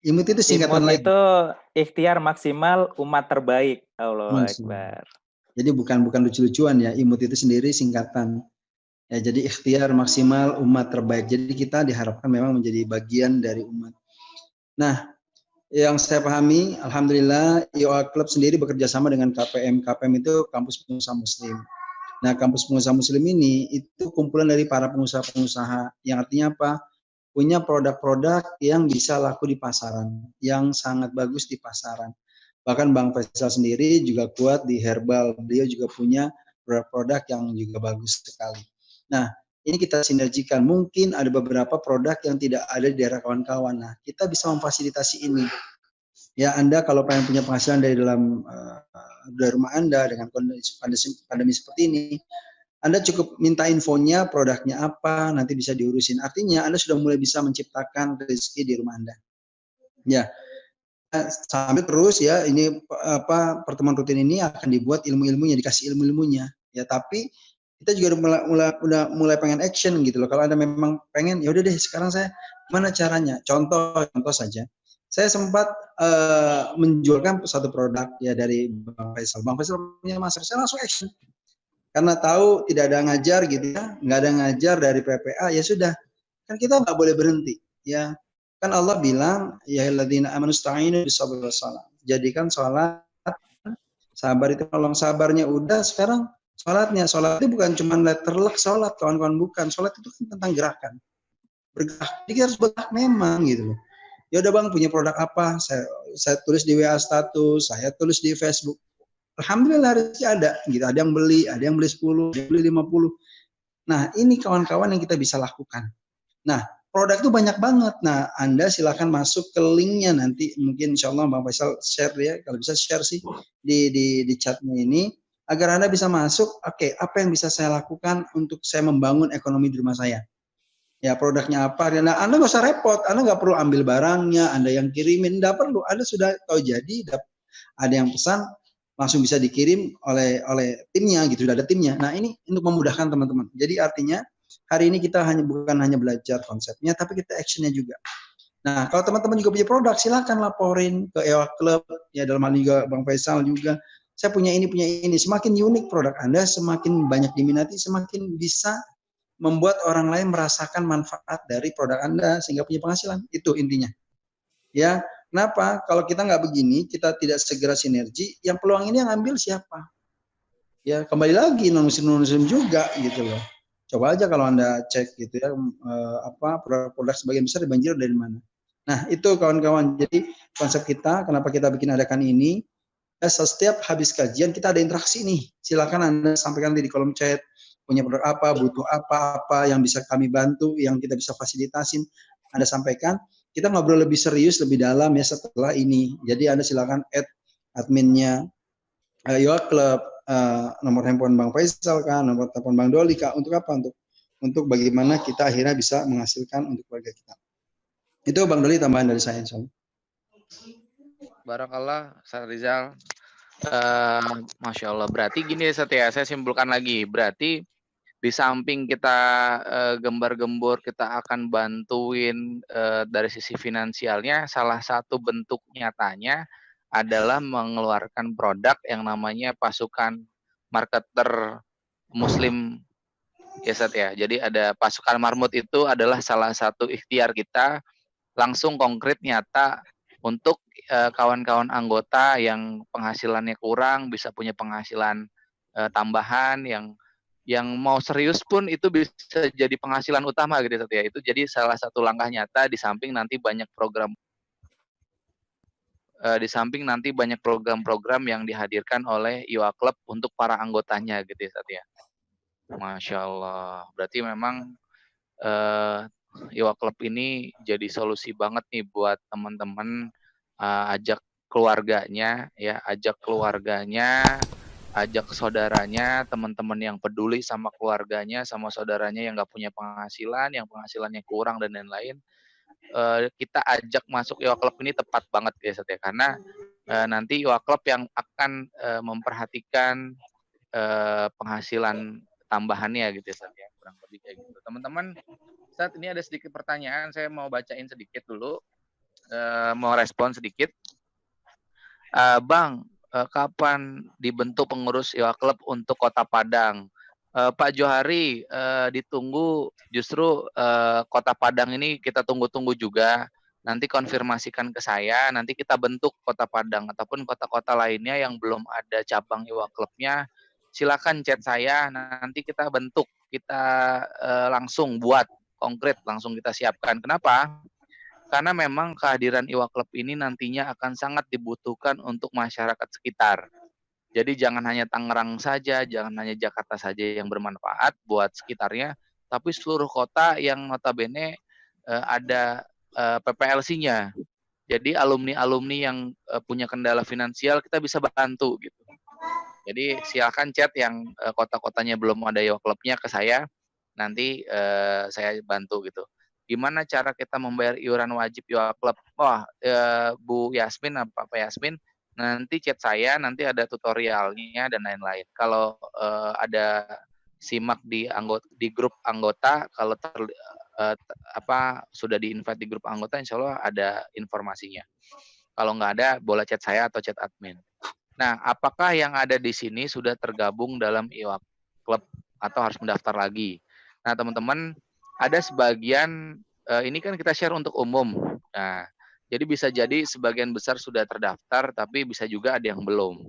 Imut itu singkatan Imut lain. itu ikhtiar maksimal umat terbaik. Allahu Masya. Akbar. Jadi bukan lucu-lucuan ya. Imut itu sendiri singkatan. Ya, jadi ikhtiar maksimal umat terbaik. Jadi kita diharapkan memang menjadi bagian dari umat. Nah, yang saya pahami, alhamdulillah IOA Club sendiri bekerja sama dengan KPM. KPM itu Kampus Pengusaha Muslim. Nah, Kampus Pengusaha Muslim ini itu kumpulan dari para pengusaha-pengusaha. Yang artinya apa? Punya produk-produk yang bisa laku di pasaran, yang sangat bagus di pasaran. Bahkan Bang Faisal sendiri juga kuat di herbal. Beliau juga punya produk-produk yang juga bagus sekali. Nah, ini kita sinergikan. Mungkin ada beberapa produk yang tidak ada di daerah kawan-kawan. Nah, kita bisa memfasilitasi ini. Ya, Anda kalau pengen punya penghasilan dari rumah Anda dengan kondisi pandemi seperti ini, Anda cukup minta infonya, produknya apa, nanti bisa diurusin. Artinya Anda sudah mulai bisa menciptakan rezeki di rumah Anda. Ya, sambil terus ya ini pertemuan rutin ini akan dibuat ilmu-ilmunya, dikasih ilmu-ilmunya. Ya, tapi kita juga udah mulai pengen action gitu loh. Kalau Anda memang pengen, ya udah deh sekarang saya gimana caranya? Contoh saja. Saya sempat menjualkan satu produk ya dari Bang Faisal. Bang Faisal punya masker, saya langsung action. Karena tahu tidak ada ngajar gitu ya, nggak ada ngajar dari PPA, ya sudah. Kan kita nggak boleh berhenti ya. Kan Allah bilang, ya alladzina amanu sta'inu bisabri wassalam. Jadikan sholat, sabar itu tolong sabarnya udah, sekarang sholat itu bukan cuma letterlek sholat, kawan-kawan, bukan. Sholat itu kan tentang gerakan. Bergerak, jadi kita harus bergerak memang gitu loh. Ya udah Bang, punya produk apa? Saya tulis di WA status, saya tulis di Facebook. Alhamdulillah rezeki ada gitu. Ada yang beli 10, ada yang beli 50. Nah, ini kawan-kawan yang kita bisa lakukan. Nah, produk itu banyak banget. Nah, Anda silakan masuk ke linknya nanti. Mungkin insya Allah Bang Faisal share ya. Kalau bisa share sih di chatnya ini. Agar Anda bisa masuk, oke, apa yang bisa saya lakukan untuk saya membangun ekonomi di rumah saya. Ya, produknya apa. Nah, Anda nggak usah repot. Anda nggak perlu ambil barangnya, Anda yang kirimin. Nggak perlu. Anda sudah tahu jadi, ada yang pesan, langsung bisa dikirim oleh timnya gitu, sudah ada timnya. Nah, ini untuk memudahkan teman-teman. Jadi artinya hari ini kita bukan hanya belajar konsepnya, tapi kita actionnya juga. Nah, kalau teman-teman juga punya produk, silakan laporin ke EOA Club, ya dalam hal ini juga Bang Faisal juga. Saya punya ini. Semakin unik produk Anda, semakin banyak diminati, semakin bisa membuat orang lain merasakan manfaat dari produk Anda sehingga punya penghasilan. Itu intinya. Ya, kenapa? Kalau kita nggak begini, kita tidak segera sinergi, yang peluang ini yang ambil siapa? Ya, kembali lagi non-muslim juga gitu loh. Coba aja kalau Anda cek gitu ya, produk-produk sebagian besar dibanjir dari mana. Nah, itu kawan-kawan. Jadi konsep kita, kenapa kita adakan ini, setiap habis kajian kita ada interaksi nih. Silakan Anda sampaikan di kolom chat, punya produk apa, butuh apa yang bisa kami bantu, yang kita bisa fasilitasin. Anda sampaikan, kita ngobrol lebih serius, lebih dalam ya setelah ini. Jadi Anda silakan add adminnya Yoga Club, nomor handphone Bang Faisal kan, nomor telepon Bang Doli kak, untuk apa? Untuk bagaimana kita akhirnya bisa menghasilkan untuk keluarga kita. Itu Bang Doli tambahan dari saya insya Allah. Barakallah, Ustaz Rizal. Masya Allah. Berarti gini Setia, saya simpulkan lagi. Berarti di samping kita gembar-gembor, kita akan bantuin dari sisi finansialnya, salah satu bentuk nyatanya adalah mengeluarkan produk yang namanya pasukan marketer Muslim ya Sat ya. Jadi ada pasukan marmut itu adalah salah satu ikhtiar kita langsung konkret nyata untuk kawan-kawan anggota yang penghasilannya kurang bisa punya penghasilan tambahan yang mau serius pun itu bisa jadi penghasilan utama gitu ya. Itu jadi salah satu langkah nyata di samping nanti banyak program-program yang dihadirkan oleh IOA Club untuk para anggotanya gitu ya. Masya Allah. Berarti memang eh, Iwa Club ini jadi solusi banget nih buat teman-teman, ajak keluarganya ya, ajak saudaranya, teman-teman yang peduli sama keluarganya, sama saudaranya yang nggak punya penghasilan, yang penghasilannya kurang dan lain-lain. Kita ajak masuk Iwa Club ini tepat banget ya, Sat, ya. Karena nanti Iwa Club yang akan memperhatikan penghasilan tambahannya gitu ya, Sat, ya. Kurang lebih kayak gitu. Teman-teman, saat ini ada sedikit pertanyaan, saya mau bacain sedikit dulu, mau respon sedikit. Bang, kapan dibentuk pengurus Iwa Club untuk Kota Padang? Pak Johari, ditunggu, justru Kota Padang ini kita tunggu-tunggu juga. Nanti konfirmasikan ke saya, nanti kita bentuk Kota Padang ataupun kota-kota lainnya yang belum ada cabang Iwa Clubnya. Silakan chat saya, nanti kita bentuk, kita langsung buat konkret, langsung kita siapkan. Kenapa? Karena memang kehadiran Iwa Club ini nantinya akan sangat dibutuhkan untuk masyarakat sekitar. Jadi jangan hanya Tangerang saja, jangan hanya Jakarta saja yang bermanfaat buat sekitarnya, tapi seluruh kota yang notabene ada PPLC-nya. Jadi alumni-alumni yang punya kendala finansial kita bisa bantu gitu. Jadi silakan chat yang kota-kotanya belum ada Iwa Club-nya ke saya, nanti saya bantu gitu. Gimana cara kita membayar iuran wajib Iwa Club? Wah, Bu Yasmin, Pak Yasmin, nanti chat saya, nanti ada tutorialnya dan lain-lain. Kalau ada simak di grup anggota, kalau sudah di-invite di grup anggota, insya Allah ada informasinya. Kalau nggak ada, boleh chat saya atau chat admin. Nah, apakah yang ada di sini sudah tergabung dalam Iwa Club atau harus mendaftar lagi? Nah, teman-teman, ada sebagian, ini kan kita share untuk umum. Nah, jadi bisa jadi sebagian besar sudah terdaftar, tapi bisa juga ada yang belum.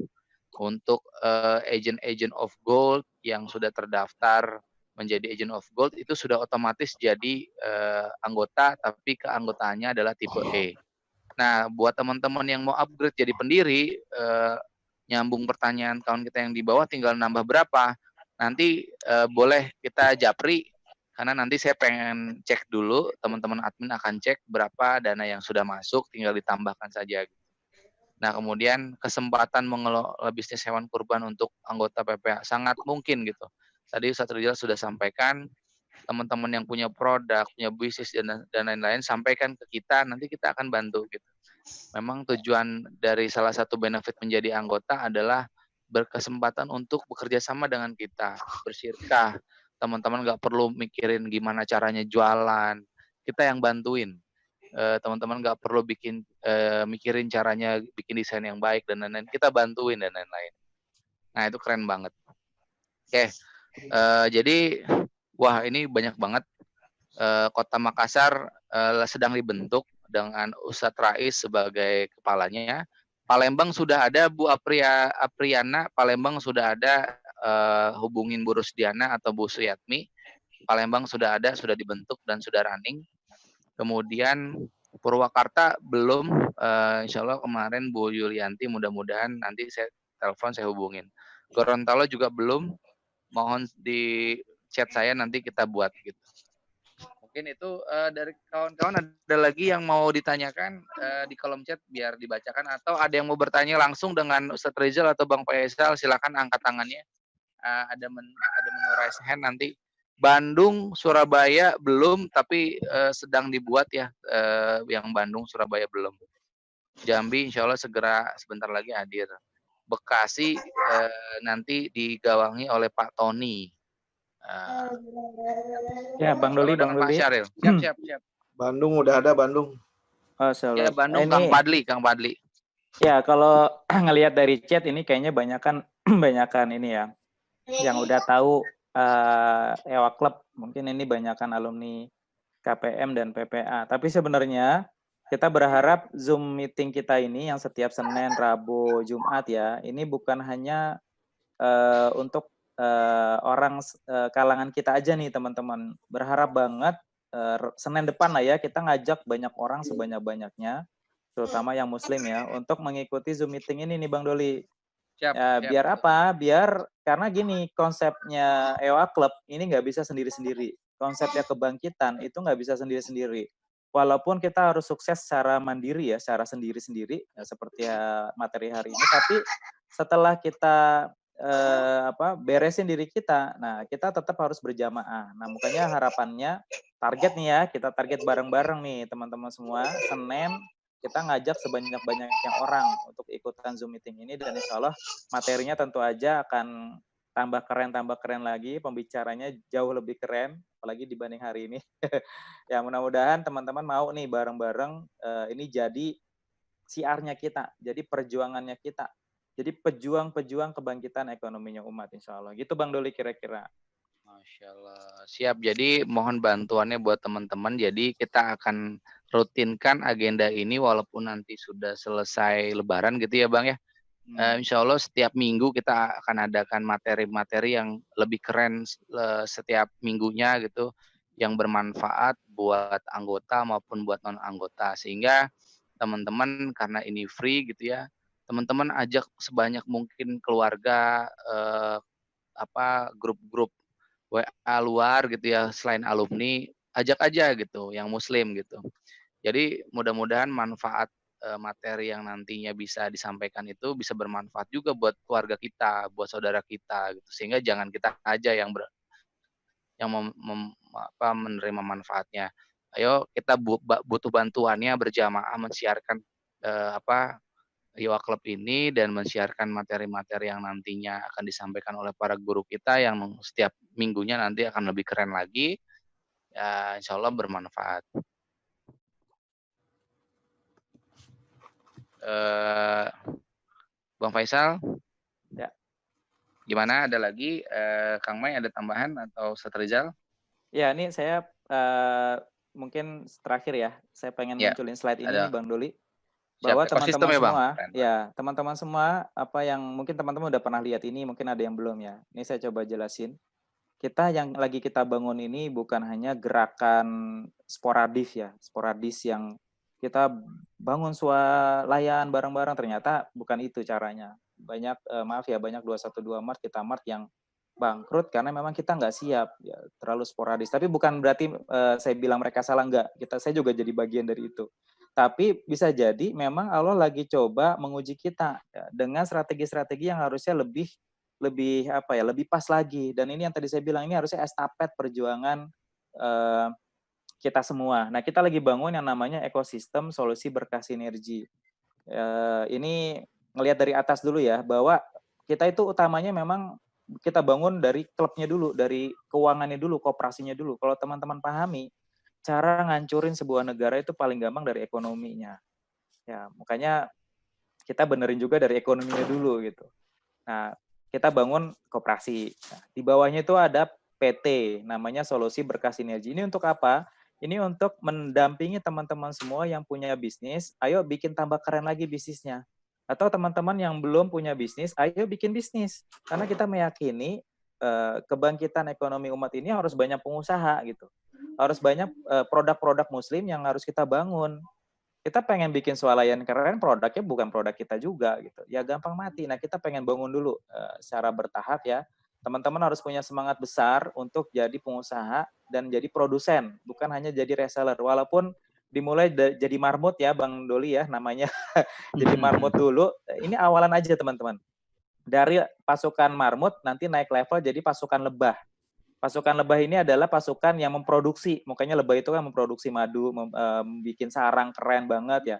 Untuk agent of gold yang sudah terdaftar menjadi agent of gold, itu sudah otomatis jadi anggota, tapi keanggotaannya adalah tipe E. Nah, buat teman-teman yang mau upgrade jadi pendiri, nyambung pertanyaan kawan kita yang di bawah, tinggal nambah berapa. Nanti boleh kita japri, karena nanti saya pengen cek dulu, teman-teman admin akan cek berapa dana yang sudah masuk, tinggal ditambahkan saja. Nah, kemudian kesempatan mengelola bisnis hewan kurban untuk anggota PPA sangat mungkin gitu. Tadi Ustadz Rizal sudah sampaikan, teman-teman yang punya produk, punya bisnis dan lain-lain, sampaikan ke kita, nanti kita akan bantu gitu. Memang tujuan dari salah satu benefit menjadi anggota adalah berkesempatan untuk bekerja sama dengan kita, bersyirkah. Teman-teman nggak perlu mikirin gimana caranya jualan, kita yang bantuin. Teman-teman nggak perlu mikirin caranya bikin desain yang baik dan lain-lain, kita bantuin dan lain-lain. Nah, itu keren banget. Oke, jadi wah ini banyak banget. Kota Makassar sedang dibentuk dengan Ustadz Rais sebagai kepalanya. Palembang sudah ada Bu Apriana, Palembang sudah ada, hubungin Bu Rusdiana atau Bu Suyatmi. Palembang sudah ada, sudah dibentuk dan sudah running. Kemudian Purwakarta belum, insya Allah kemarin Bu Yulianti, mudah-mudahan nanti saya telepon, saya hubungin. Gorontalo juga belum, mohon di chat saya nanti kita buat gitu. Mungkin itu dari kawan-kawan, ada lagi yang mau ditanyakan di kolom chat biar dibacakan, atau ada yang mau bertanya langsung dengan Ustadz Rizal atau Bang Faisal, silakan angkat tangannya. Ada menu raise hand nanti. Bandung, Surabaya belum, tapi sedang dibuat ya, yang Bandung, Surabaya belum. Jambi insya Allah segera sebentar lagi hadir. Bekasi nanti digawangi oleh Pak Tony. Ya, Bang Doli, Bang Pak Doli. Syaril. Siap. Bandung udah ada Bandung. Oh, ya Bandung, Kang Padli. Ya, kalau ngelihat dari chat ini kayaknya banyakan ini ya, yang udah tahu Ewa Club. Mungkin ini banyakan alumni KPM dan PPA. Tapi sebenarnya kita berharap Zoom meeting kita ini yang setiap Senin, Rabu, Jumat ya, ini bukan hanya untuk orang kalangan kita aja nih teman-teman. Berharap banget Senin depan lah ya, kita ngajak banyak orang sebanyak-banyaknya, terutama yang muslim ya, untuk mengikuti Zoom meeting ini nih Bang Doli. Siap, Ya, siap. biar apa? Biar karena gini, konsepnya EOA Club ini nggak bisa sendiri-sendiri. Konsepnya kebangkitan itu nggak bisa sendiri-sendiri. Walaupun kita harus sukses secara mandiri ya, secara sendiri-sendiri, ya, seperti ya materi hari ini. Tapi setelah kita beresin diri kita, nah kita tetap harus berjamaah. Nah makanya harapannya target nih ya, kita target bareng-bareng nih teman-teman semua. Senin kita ngajak sebanyak-banyaknya orang untuk ikutan Zoom meeting ini dan insya Allah materinya tentu aja akan tambah keren lagi, pembicaranya jauh lebih keren, apalagi dibanding hari ini. Ya mudah-mudahan teman-teman mau nih bareng-bareng ini jadi siarnya kita, jadi perjuangannya kita. Jadi pejuang-pejuang kebangkitan ekonominya umat insya Allah. Gitu Bang Doli kira-kira. Masya Allah. Siap. Jadi mohon bantuannya buat teman-teman. Jadi kita akan rutinkan agenda ini walaupun nanti sudah selesai Lebaran gitu ya Bang ya. Insya Allah setiap minggu kita akan adakan materi-materi yang lebih keren setiap minggunya gitu, yang bermanfaat buat anggota maupun buat non anggota, sehingga teman-teman karena ini free gitu ya, teman-teman ajak sebanyak mungkin keluarga, grup-grup WA luar gitu ya selain alumni, ajak aja gitu yang muslim gitu. Jadi mudah-mudahan manfaat materi yang nantinya bisa disampaikan itu bisa bermanfaat juga buat keluarga kita, buat saudara kita gitu. Sehingga jangan kita aja yang menerima manfaatnya. Ayo kita butuh bantuannya berjamaah mensiarkan Iwa Club ini dan mensiarkan materi-materi yang nantinya akan disampaikan oleh para guru kita yang setiap minggunya nanti akan lebih keren lagi. Ya, insya Allah bermanfaat. Bang Faisal, Ya. gimana? Ada lagi? Kang Mai ada tambahan atau Ustaz Rizal? Ya, ini saya mungkin terakhir ya. Saya pengen Ya, munculin slide ini ada. nih Bang Doli. Siap, Bahwa ekosistem teman-teman ya Bang? semua, Keren. ya teman-teman semua apa yang mungkin teman-teman udah pernah lihat ini, mungkin ada yang belum ya. Ini saya coba jelasin. Kita yang lagi kita bangun ini bukan hanya gerakan sporadis yang kita bangun swalayan bareng-bareng, ternyata bukan itu caranya. Banyak banyak 212 Mart kita Mart yang bangkrut karena memang kita nggak siap, ya, terlalu sporadis. Tapi bukan berarti saya bilang mereka salah, nggak. Saya juga jadi bagian dari itu. Tapi bisa jadi memang Allah lagi coba menguji kita ya, dengan strategi-strategi yang harusnya lebih lebih pas lagi. Dan ini yang tadi saya bilang, ini harusnya estafet perjuangan kita semua. Nah, kita lagi bangun yang namanya ekosistem solusi berkah sinergi. Ini ngelihat dari atas dulu ya, bahwa kita itu utamanya memang kita bangun dari klubnya dulu, dari keuangannya dulu, koperasinya dulu. Kalau teman-teman pahami, cara ngancurin sebuah negara itu paling gampang dari ekonominya. Ya, makanya kita benerin juga dari ekonominya dulu gitu. Nah, kita bangun koperasi. Nah, di bawahnya itu ada PT, namanya Solusi Berkah Sinergi. Ini untuk apa? Ini untuk mendampingi teman-teman semua yang punya bisnis, ayo bikin tambah keren lagi bisnisnya. Atau teman-teman yang belum punya bisnis, ayo bikin bisnis. Karena kita meyakini kebangkitan ekonomi umat ini harus banyak pengusaha gitu. Harus banyak produk-produk muslim yang harus kita bangun. Kita pengen bikin swalayan keren, produknya bukan produk kita juga gitu. Ya gampang mati. Nah, kita pengen bangun dulu secara bertahap ya. Teman-teman harus punya semangat besar untuk jadi pengusaha dan jadi produsen, bukan hanya jadi reseller. Walaupun dimulai jadi marmut ya Bang Doli ya namanya. Jadi marmut dulu. Ini awalan aja teman-teman. Dari pasukan marmut nanti naik level jadi pasukan lebah. Pasukan lebah ini adalah pasukan yang memproduksi, makanya lebah itu kan memproduksi madu, bikin sarang keren banget ya.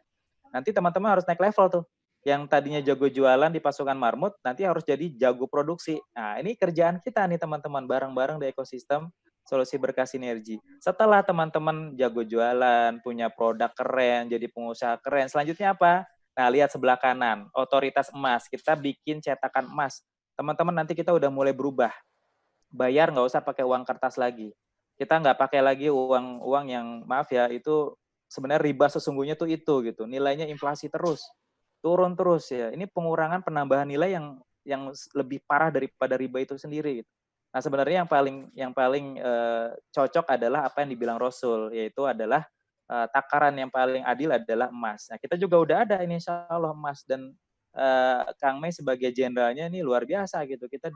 Nanti teman-teman harus naik level tuh. Yang tadinya jago jualan di pasukan marmut, nanti harus jadi jago produksi. Nah, ini kerjaan kita nih teman-teman, bareng-bareng di ekosistem solusi berkah sinergi. Setelah teman-teman jago jualan, punya produk keren, jadi pengusaha keren, selanjutnya apa? Nah, lihat sebelah kanan, otoritas emas. Kita bikin cetakan emas. Teman-teman nanti kita udah mulai berubah. Bayar nggak usah pakai uang kertas lagi. Kita nggak pakai lagi uang yang maaf ya itu sebenarnya riba sesungguhnya tuh itu gitu. Nilainya inflasi terus, turun terus ya. Ini pengurangan penambahan nilai yang lebih parah daripada riba itu sendiri. Gitu. Nah sebenarnya yang paling cocok adalah apa yang dibilang Rasul, yaitu adalah takaran yang paling adil adalah emas. Nah kita juga udah ada ini insya Allah emas dan Kang Mei sebagai jenderalnya ini luar biasa gitu. Kita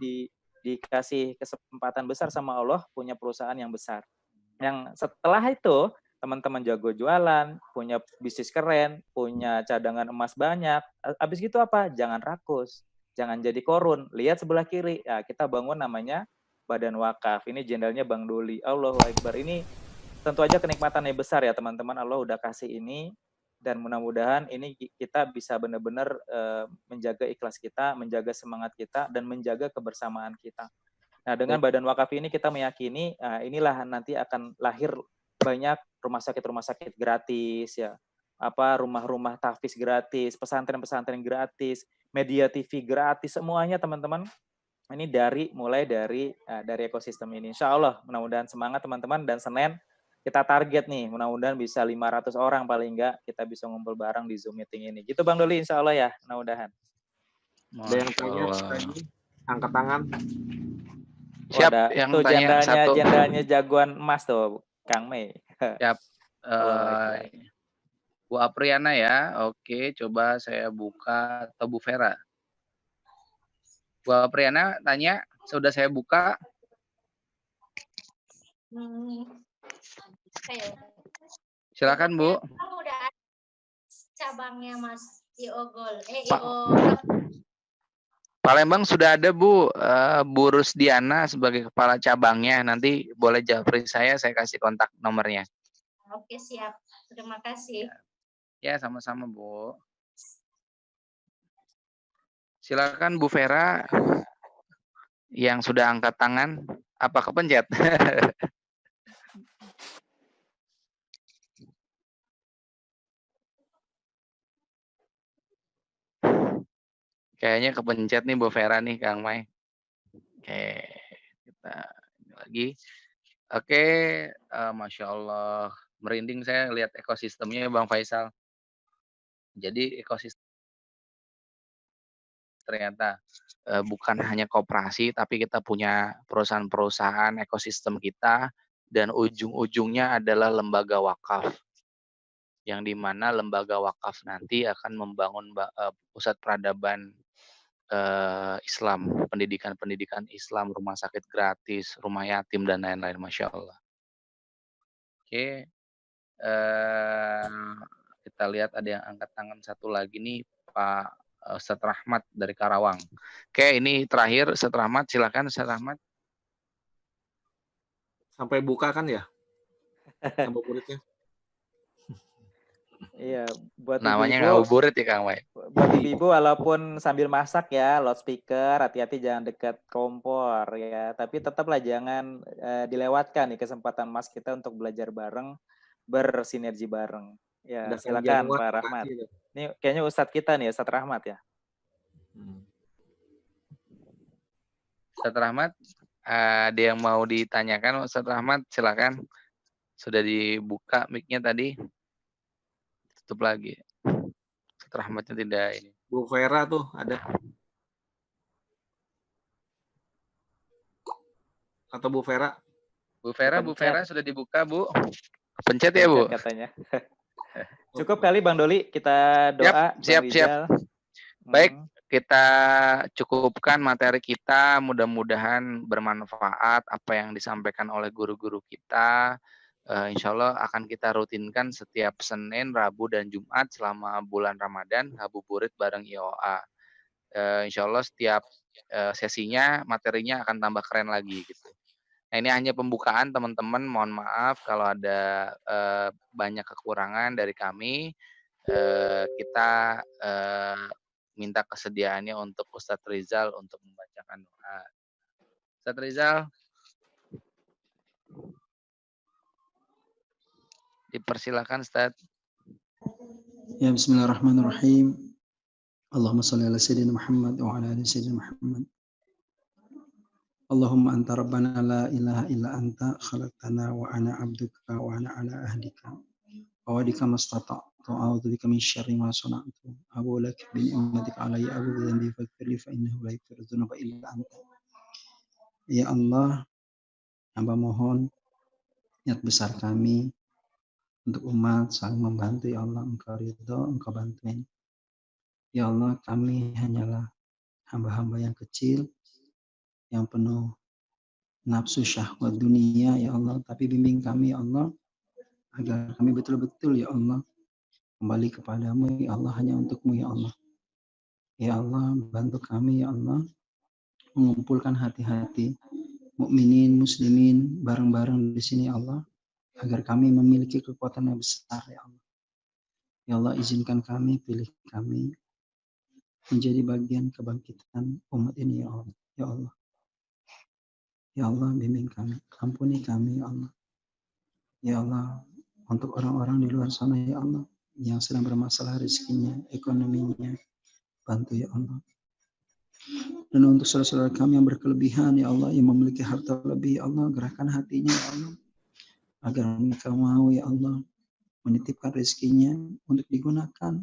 dikasih kesempatan besar sama Allah punya perusahaan yang besar. Yang setelah itu teman-teman jago jualan, punya bisnis keren, punya cadangan emas banyak. Habis gitu apa? Jangan rakus, jangan jadi korun. Lihat sebelah kiri, ya kita bangun namanya Badan Wakaf. Ini jenderalnya Bang Doli. Allahu Akbar. Ini tentu aja kenikmatannya besar ya teman-teman. Allah udah kasih ini dan mudah-mudahan ini kita bisa benar-benar menjaga ikhlas kita, menjaga semangat kita, dan menjaga kebersamaan kita. Nah, dengan Badan Wakaf ini kita meyakini inilah nanti akan lahir banyak rumah sakit gratis ya, rumah-rumah tahfiz gratis, pesantren-pesantren gratis, media TV gratis, semuanya teman-teman. Ini mulai dari ekosistem ini. Insya Allah, mudah-mudahan semangat teman-teman, dan Senin kita target nih, mudah-mudahan bisa 500 orang paling enggak kita bisa ngumpul bareng di Zoom meeting ini. Gitu Bang Doli, insya Allah ya, mudah-mudahan. Ada yang tanya lagi? Angkat tangan. Siap, ada yang tuh tanya satu. jenderalnya jagoan emas tuh, Kang Mei. Siap. Bu Apriana ya, oke, coba saya buka, atau Bu Vera. Bu Apriana tanya, sudah saya buka. Silakan Bu. Udah cabangnya Mas Iogol. Palembang sudah ada Bu, Bu Rusdiana sebagai kepala cabangnya. Nanti boleh japri saya kasih kontak nomornya. Oke, siap. Terima kasih. Ya, sama-sama Bu. Silakan Bu Vera yang sudah angkat tangan. Apa kepencet? Kayaknya kepencet nih Bu Vera nih, Kang Mai. Oke, kita lagi. Oke, Masya Allah. Merinding saya lihat ekosistemnya Bang Faisal. Jadi ekosistem ternyata bukan hanya koperasi, tapi kita punya perusahaan-perusahaan ekosistem kita, dan ujung-ujungnya adalah lembaga wakaf. Yang dimana lembaga wakaf nanti akan membangun pusat peradaban Islam, pendidikan Islam, rumah sakit gratis, rumah yatim, dan lain-lain. Masya Allah. Oke, kita lihat ada yang angkat tangan satu lagi nih, Pak Ustadz Rahmat dari Karawang. Oke, ini terakhir Ustadz Rahmat, silakan Ustadz Rahmat. Sampai buka kan ya? Sampai muridnya. Iya, buat namanya ibu-ibu, ngabuburit ya Kang Mai. Buat ibu-ibu walaupun sambil masak ya, loudspeaker, hati-hati jangan dekat kompor ya. Tapi tetaplah jangan dilewatkan nih kesempatan emas kita untuk belajar bareng, bersinergi bareng. Ya, silakan Pak Rahmat. Ini kayaknya Ustadz kita nih, Ustadz Rahmat ya. Ustadz Rahmat, ada yang mau ditanyakan Ustadz Rahmat, silakan. Sudah dibuka mic-nya tadi. Tutup lagi. Ustadz Rahmatnya tidak ini. Bu Vera tuh ada. Atau Bu Vera? Bu Vera sudah dibuka, Bu. Pencet ya, Bu. Katanya. Cukup kali Bang Doli, kita doa. Siap. Baik, kita cukupkan materi kita, mudah-mudahan bermanfaat apa yang disampaikan oleh guru-guru kita. Insya Allah akan kita rutinkan setiap Senin, Rabu, dan Jumat selama bulan Ramadan, ngabuburit bareng IOA. Insya Allah setiap sesinya materinya akan tambah keren lagi gitu. Nah, ini hanya pembukaan teman-teman, mohon maaf kalau ada banyak kekurangan dari kami. Kita minta kesediaannya untuk Ustadz Rizal untuk membacakan doa. Ustadz Rizal, dipersilakan Ustadz. Ya, bismillahirrahmanirrahim. Allahumma shalli ala sayyidina Muhammad wa ala ali sayyidina Muhammad. Allahumma anta rabbana la ilaha illa anta khalaqtana wa ana abduka wa ana ala ahdika wa wadika mastata'tu a'udzu bika min syarri ma sana'tu abu lak bi ni'matika alayya abu bi dhanbi faghfirli fa innahu la yaghfiru dzunuba illa anta. Ya Allah, hamba mohon niat besar kami untuk umat saling membantu, ya Allah, engkau ridho, engkau bantuin. Ya Allah, kami hanyalah hamba-hamba yang kecil, yang penuh nafsu syahwat dunia, ya Allah. Tapi bimbing kami, ya Allah, agar kami betul-betul, ya Allah, kembali kepadamu, ya Allah, hanya untukmu, ya Allah. Ya Allah, bantu kami, ya Allah, mengumpulkan hati-hati mukminin, muslimin, bareng-bareng di sini, ya Allah, agar kami memiliki kekuatan yang besar, ya Allah. Ya Allah, izinkan kami, pilih kami, menjadi bagian kebangkitan umat ini, ya Allah. Ya Allah. Ya Allah, bimbing kami, ampuni kami, ya Allah. Ya Allah, untuk orang-orang di luar sana, ya Allah, yang sedang bermasalah rezekinya, ekonominya, bantu, ya Allah. Dan untuk saudara-saudara kami yang berkelebihan, ya Allah, yang memiliki harta lebih, ya Allah, gerakan hatinya, ya Allah, agar mereka mau, ya Allah, menitipkan rezekinya untuk digunakan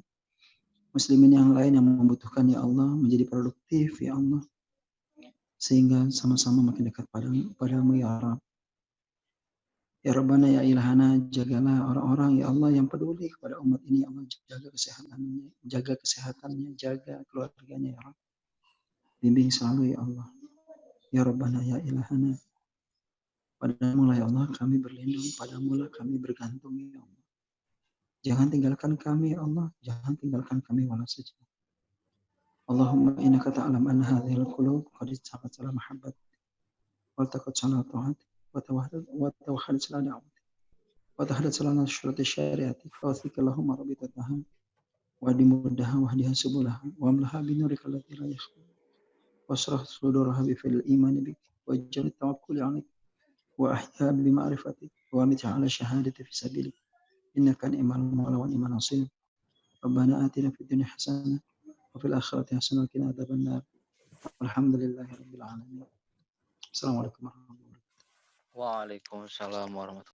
muslimin yang lain yang membutuhkan, ya Allah, menjadi produktif, ya Allah, sehingga sama-sama makin dekat padamu, ya Rabb. Ya Rabbana ya Ilahana, jagalah orang-orang, ya Allah, yang peduli kepada umat ini, ya Allah, jaga kesehatannya, jaga keluarganya, ya Rabb. Bimbing selalu, ya Allah. Ya Rabbana ya Ilahana, padamu lah, ya Allah, kami berlindung, padamu lah kami bergantung, ya Allah. Jangan tinggalkan kami, ya Allah, jangan tinggalkan kami walau saja. Allahumma innaka ta'lam anna hadhil qulub qad istaqat ala mahabbat wa taqat ala ta'at wa tawahhad ala da'wat wa tahdat ala syurat syariati fawthik Allahumma rabbitataha wa dimuddaha wa hadiha subulaha wa amlaha binurika allati la yakhfa wasrah suduraha bi fil iman bik wa jal tawakkul alaik wa ahya bi ma'rifatik wa mitha ala syahadati fi sabilik innaka ni'mal mawla wa ni'mal nasir. Rabbana atina fid dunya hasanah wa fil akhirati hasanah wa qina adzabannar. Alhamdulillahirabbil alamin. Assalamualaikum warahmatullahi wabarakatuh. Waalaikumsalam warahmatullahi